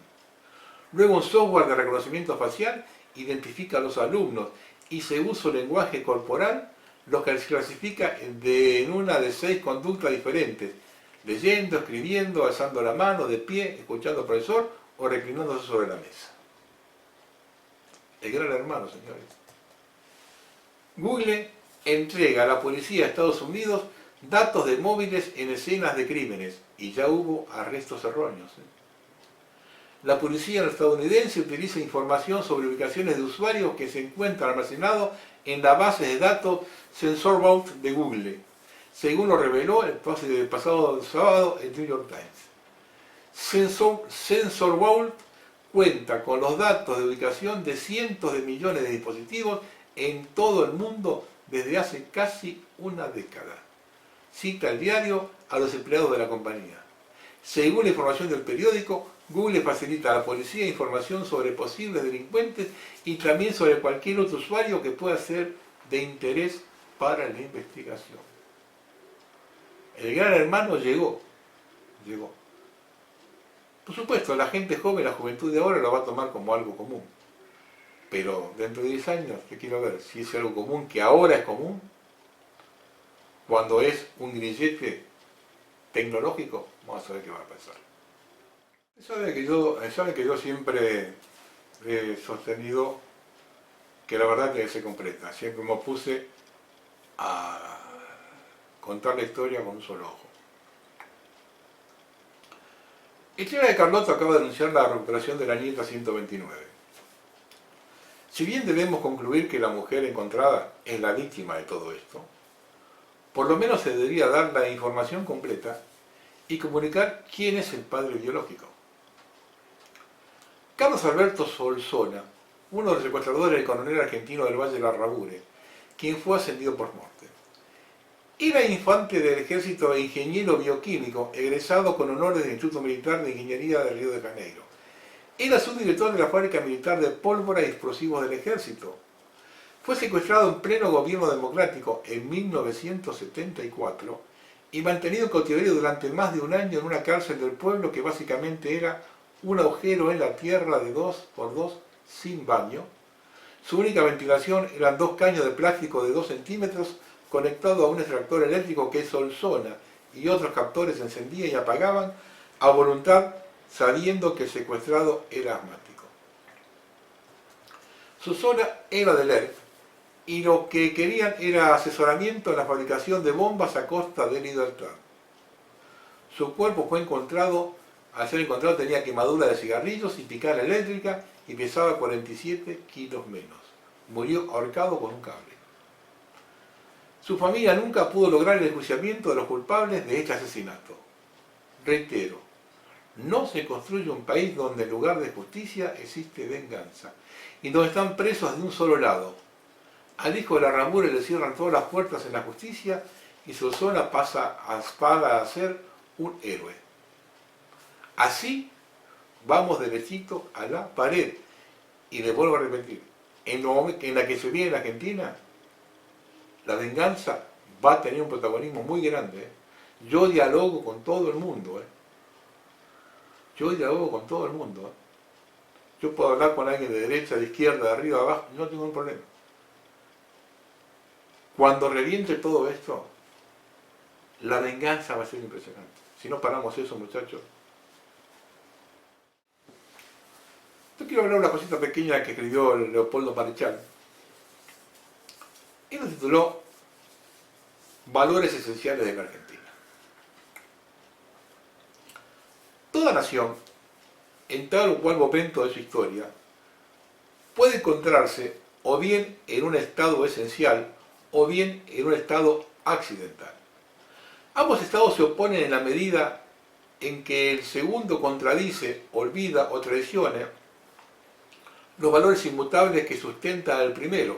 Luego un software de reconocimiento facial identifica a los alumnos y según su lenguaje corporal los clasifica en una de 6 conductas diferentes: leyendo, escribiendo, alzando la mano, de pie, escuchando al profesor o reclinándose sobre la mesa. El gran hermano, señores. Google entrega a la policía de Estados Unidos datos de móviles en escenas de crímenes y ya hubo arrestos erróneos. La policía estadounidense utiliza información sobre ubicaciones de usuarios que se encuentran almacenados en la base de datos Sensor Vault de Google, según lo reveló el pasado sábado el New York Times. Sensor Vault cuenta con los datos de ubicación de cientos de millones de dispositivos en todo el mundo desde hace casi una década. Cita el diario a los empleados de la compañía. Según la información del periódico, Google facilita a la policía información sobre posibles delincuentes y también sobre cualquier otro usuario que pueda ser de interés para la investigación. El gran hermano llegó llegó. Por supuesto, la gente joven, la juventud de ahora lo va a tomar como algo común. Pero dentro de 10 años, yo quiero ver si es algo común que ahora es común, cuando es un grillete tecnológico, vamos a ver qué va a pasar. Saben que yo siempre he sostenido que la verdad tiene que ser completa. Siempre me opuse a contar la historia con un solo ojo. El tema de Carlotto acaba de anunciar la recuperación de la nieta 129. Si bien debemos concluir que la mujer encontrada es la víctima de todo esto, por lo menos se debería dar la información completa y comunicar quién es el padre biológico. Carlos Alberto Solsona, uno de los secuestradores del coronel argentino del Valle de la Rabure, quien fue ascendido por muerte. Era infante del ejército e ingeniero bioquímico, egresado con honores del Instituto Militar de Ingeniería de Río de Janeiro. Era subdirector de la fábrica militar de pólvora y explosivos del ejército. Fue secuestrado en pleno gobierno democrático en 1974 y mantenido en cautiverio durante más de un año en una cárcel del pueblo que básicamente era un agujero en la tierra de 2x2 sin baño. Su única ventilación eran 2 caños de plástico de 2 centímetros conectados a un extractor eléctrico que Solsona y otros captores encendían y apagaban a voluntad, sabiendo que el secuestrado era asmático. Solsona era del ERP y lo que querían era asesoramiento en la fabricación de bombas a costa de libertad. Su cuerpo fue encontrado, al ser encontrado tenía quemadura de cigarrillos y picada eléctrica y pesaba 47 kilos menos. Murió ahorcado con un cable. Su familia nunca pudo lograr el enjuiciamiento de los culpables de este asesinato. Reitero, no se construye un país donde en lugar de justicia existe venganza y donde están presos de un solo lado. Al hijo de la Rabure le cierran todas las puertas en la justicia y Solsona pasa a ser un héroe. Así vamos derechito a la pared. Y le vuelvo a repetir, en la que se viene en Argentina, la venganza va a tener un protagonismo muy grande. Yo dialogo con todo el mundo. Yo dialogo con todo el mundo. Yo puedo hablar con alguien de derecha, de izquierda, de arriba, de abajo, no tengo ningún problema. Cuando reviente todo esto, la venganza va a ser impresionante. Si no paramos eso, muchachos. Yo quiero hablar de una cosita pequeña que escribió Leopoldo Marechal. Y lo tituló Valores esenciales de la Argentina. Toda nación, en tal o cual momento de su historia, puede encontrarse o bien en un estado esencial o bien en un estado accidental. Ambos estados se oponen en la medida en que el segundo contradice, olvida o traiciona los valores inmutables que sustentan al primero,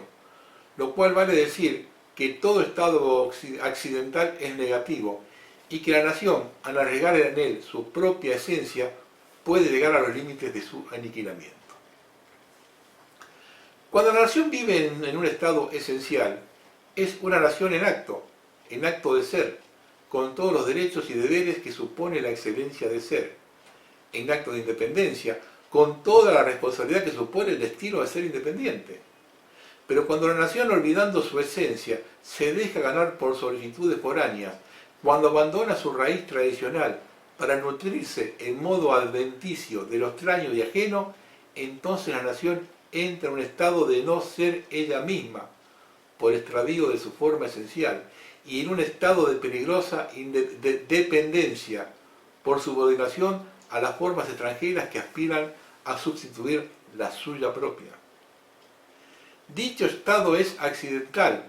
lo cual vale decir que todo estado accidental es negativo y que la nación, al arriesgar en él su propia esencia, puede llegar a los límites de su aniquilamiento. Cuando la nación vive en un estado esencial, es una nación en acto de ser, con todos los derechos y deberes que supone la excelencia de ser, en acto de independencia, con toda la responsabilidad que supone el destino de ser independiente. Pero cuando la nación, olvidando su esencia, se deja ganar por solicitudes foráneas, cuando abandona su raíz tradicional para nutrirse en modo adventicio de lo extraño y ajeno, entonces la nación entra en un estado de no ser ella misma, por extravío de su forma esencial, y en un estado de peligrosa dependencia, por subordinación a las formas extranjeras que aspiran a sustituir la suya propia. Dicho estado es accidental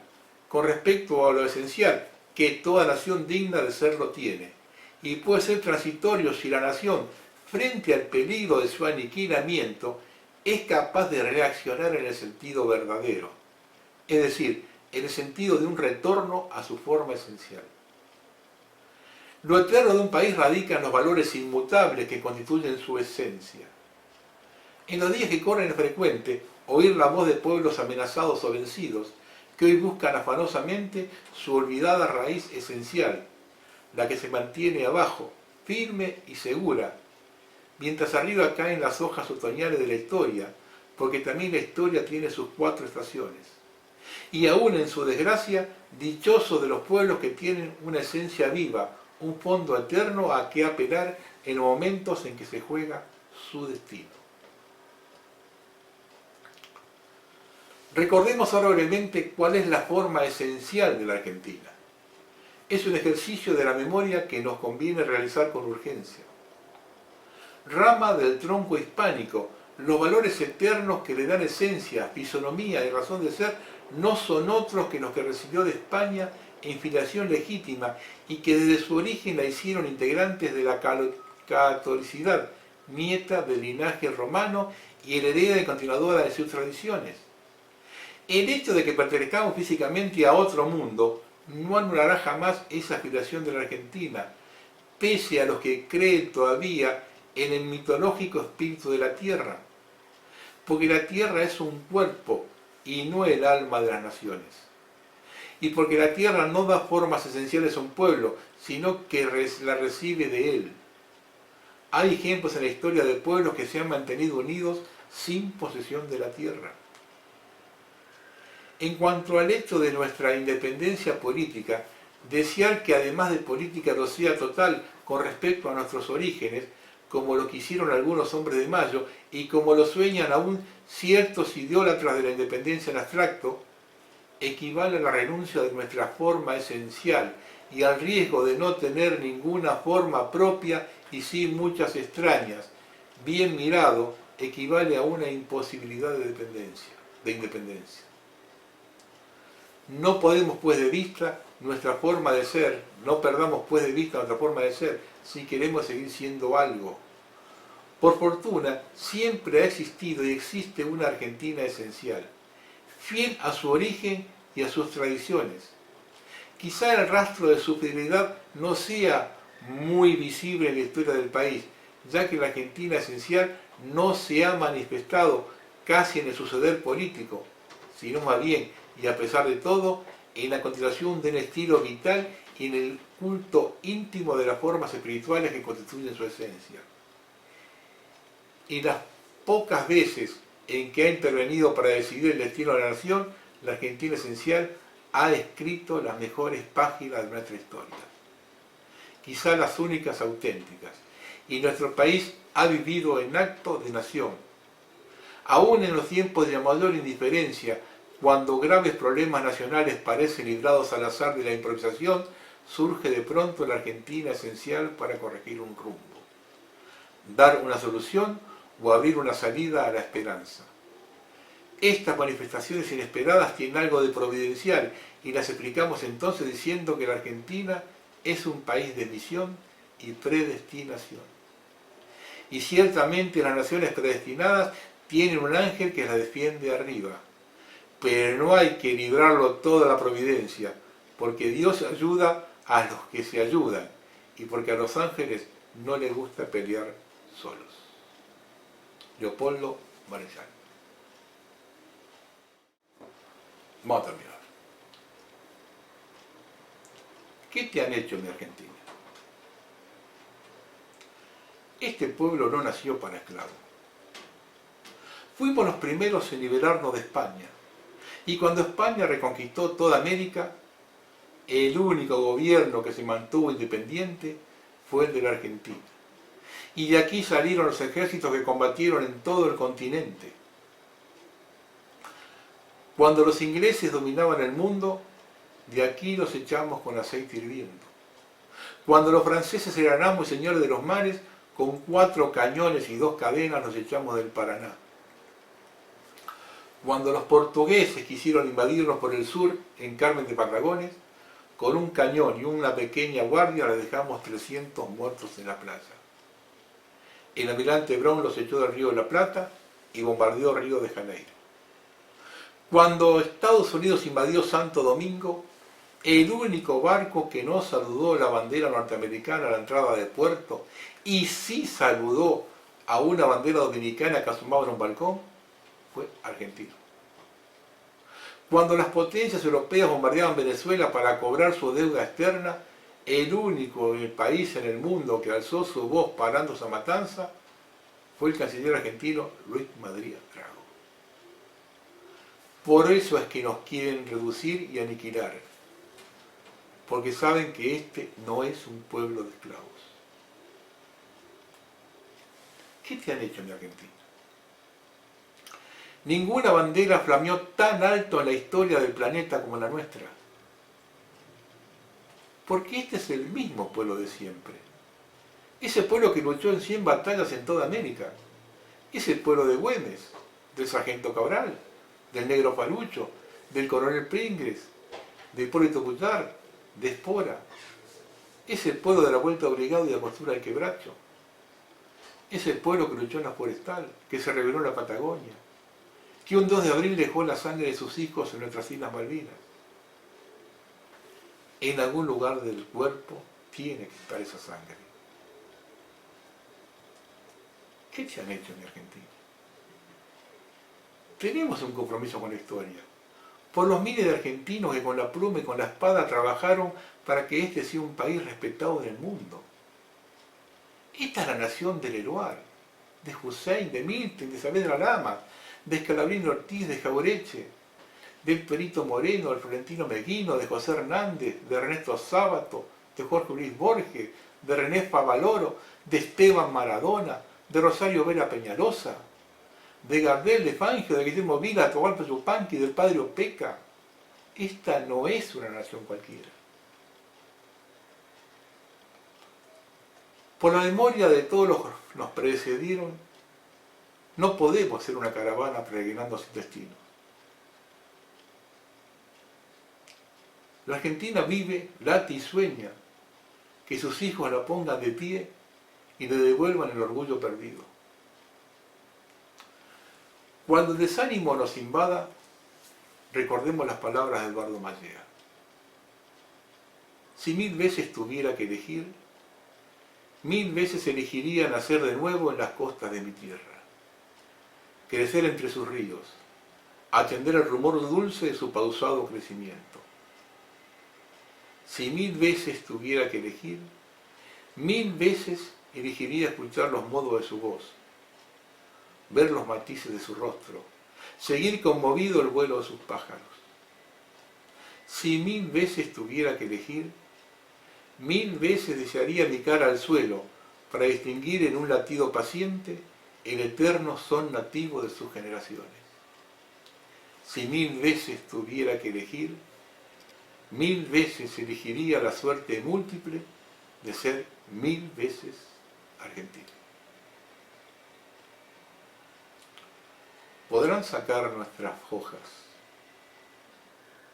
con respecto a lo esencial que toda nación digna de serlo tiene, y puede ser transitorio si la nación, frente al peligro de su aniquilamiento, es capaz de reaccionar en el sentido verdadero, es decir, en el sentido de un retorno a su forma esencial. Lo eterno de un país radica en los valores inmutables que constituyen su esencia. En los días que corren es frecuente oír la voz de pueblos amenazados o vencidos, que hoy buscan afanosamente su olvidada raíz esencial, la que se mantiene abajo, firme y segura, mientras arriba caen las hojas otoñales de la historia, porque también la historia tiene sus 4 estaciones. Y aún en su desgracia, dichoso de los pueblos que tienen una esencia viva, un fondo eterno a que apelar en los momentos en que se juega su destino. Recordemos ahora brevemente cuál es la forma esencial de la Argentina. Es un ejercicio de la memoria que nos conviene realizar con urgencia. Rama del tronco hispánico, los valores eternos que le dan esencia, fisonomía y razón de ser no son otros que los que recibió de España en filiación legítima y que desde su origen la hicieron integrantes de la catolicidad, nieta del linaje romano y heredera y continuadora de sus tradiciones. El hecho de que pertenezcamos físicamente a otro mundo no anulará jamás esa filiación de la Argentina, pese a los que creen todavía en el mitológico espíritu de la tierra, porque la tierra es un cuerpo y no el alma de las naciones, y porque la tierra no da formas esenciales a un pueblo, sino que la recibe de él. Hay ejemplos en la historia de pueblos que se han mantenido unidos sin posesión de la tierra. En cuanto al hecho de nuestra independencia política, desear que además de política lo sea total con respecto a nuestros orígenes, como lo quisieron algunos hombres de Mayo y como lo sueñan aún ciertos idólatras de la independencia en abstracto, equivale a la renuncia de nuestra forma esencial y al riesgo de no tener ninguna forma propia y sí muchas extrañas. Bien mirado, equivale a una imposibilidad de independencia. No podemos pues de vista nuestra forma de ser, no perdamos pues de vista nuestra forma de ser si queremos seguir siendo algo. Por fortuna, siempre ha existido y existe una Argentina esencial, fiel a su origen y a sus tradiciones. Quizá el rastro de su fidelidad no sea muy visible en la historia del país, ya que la Argentina esencial no se ha manifestado casi en el suceder político, sino más bien, y a pesar de todo, en la continuación de un estilo vital y en el culto íntimo de las formas espirituales que constituyen su esencia. Y las pocas veces en que ha intervenido para decidir el destino de la nación, la Argentina esencial ha escrito las mejores páginas de nuestra historia, quizá las únicas auténticas, y nuestro país ha vivido en acto de nación. Aún en los tiempos de mayor indiferencia, cuando graves problemas nacionales parecen librados al azar de la improvisación, surge de pronto la Argentina esencial para corregir un rumbo, dar una solución o abrir una salida a la esperanza. Estas manifestaciones inesperadas tienen algo de providencial y las explicamos entonces diciendo que la Argentina es un país de misión y predestinación. Y ciertamente las naciones predestinadas tienen un ángel que las defiende arriba, pero no hay que librarlo todo a la providencia, porque Dios ayuda a los que se ayudan y porque a los ángeles no les gusta pelear solos. Leopoldo Marechal. Vamos a terminar. ¿Qué te han hecho, mi Argentina? Este pueblo no nació para esclavos. Fuimos los primeros en liberarnos de España. Y cuando España reconquistó toda América, el único gobierno que se mantuvo independiente fue el de la Argentina. Y de aquí salieron los ejércitos que combatieron en todo el continente. Cuando los ingleses dominaban el mundo, de aquí los echamos con aceite hirviendo. Cuando los franceses eran amos y señores de los mares, con 4 cañones y 2 cadenas los echamos del Paraná. Cuando los portugueses quisieron invadirnos por el sur, en Carmen de Patagones, con un cañón y una pequeña guardia les dejamos 300 muertos en la playa. El almirante Brown los echó del Río de la Plata y bombardeó Río de Janeiro. Cuando Estados Unidos invadió Santo Domingo, el único barco que no saludó la bandera norteamericana a la entrada del puerto y sí saludó a una bandera dominicana que asomaba en un balcón, fue argentino. Cuando las potencias europeas bombardeaban Venezuela para cobrar su deuda externa, el único país en el mundo que alzó su voz parando esa matanza fue el canciller argentino Luis Madría Drago. Por eso es que nos quieren reducir y aniquilar, porque saben que este no es un pueblo de esclavos. ¿Qué te han hecho en Argentina? Ninguna bandera flameó tan alto en la historia del planeta como la nuestra. Porque este es el mismo pueblo de siempre. Ese pueblo que luchó en 100 batallas en toda América. Es el pueblo de Güemes, del sargento Cabral, del negro Falucho, del coronel Pringles, de Hipólito Cutlar, de Espora. Es el pueblo de la Vuelta Obligado y de la Postura del Quebracho. Es el pueblo que luchó en la Forestal, que se rebeló en la Patagonia, que un 2 de abril dejó la sangre de sus hijos en nuestras Islas Malvinas. En algún lugar del cuerpo tiene que estar esa sangre. ¿Qué te han hecho en Argentina? Tenemos un compromiso con la historia, por los miles de argentinos que con la pluma y con la espada trabajaron para que este sea un país respetado en el mundo. Esta es la nación del Eluar, de Hussein, de Milton, de Saavedra Lama, de Scalabrini Ortiz, de Jaureche, del Perito Moreno, del Florentino Meguino, de José Hernández, de Ernesto Sábato, de Jorge Luis Borges, de René Favaloro, de Esteban Maradona, de Rosario Vera Peñalosa, de Gardel, de Fangio, de Guillermo Vila, de Atahualpa Yupanqui, del padre Opeca. Esta no es una nación cualquiera. Por la memoria de todos los que nos precedieron, no podemos ser una caravana peregrinando sin destino. La Argentina vive, late y sueña que sus hijos la pongan de pie y le devuelvan el orgullo perdido. Cuando el desánimo nos invada, recordemos las palabras de Eduardo Mallea. Si 1000 veces tuviera que elegir, 1000 veces elegiría nacer de nuevo en las costas de mi tierra, crecer entre sus ríos, atender el rumor dulce de su pausado crecimiento. Si 1000 veces tuviera que elegir, 1000 veces elegiría escuchar los modos de su voz, ver los matices de su rostro, seguir conmovido el vuelo de sus pájaros. Si 1000 veces tuviera que elegir, 1000 veces desearía mi cara al suelo para distinguir en un latido paciente el eterno son nativo de sus generaciones. Si 1000 veces tuviera que elegir, 1000 veces elegiría la suerte múltiple de ser 1000 veces argentino. Podrán sacar nuestras hojas,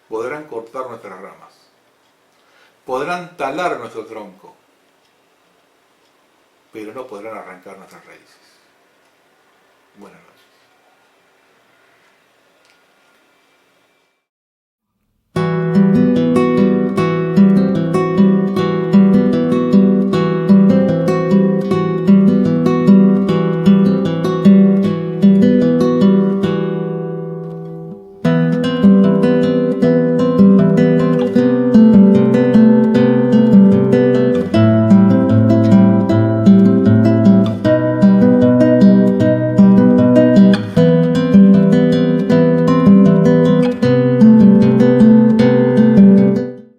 podrán cortar nuestras ramas, podrán talar nuestro tronco, pero no podrán arrancar nuestras raíces. Buenas noches.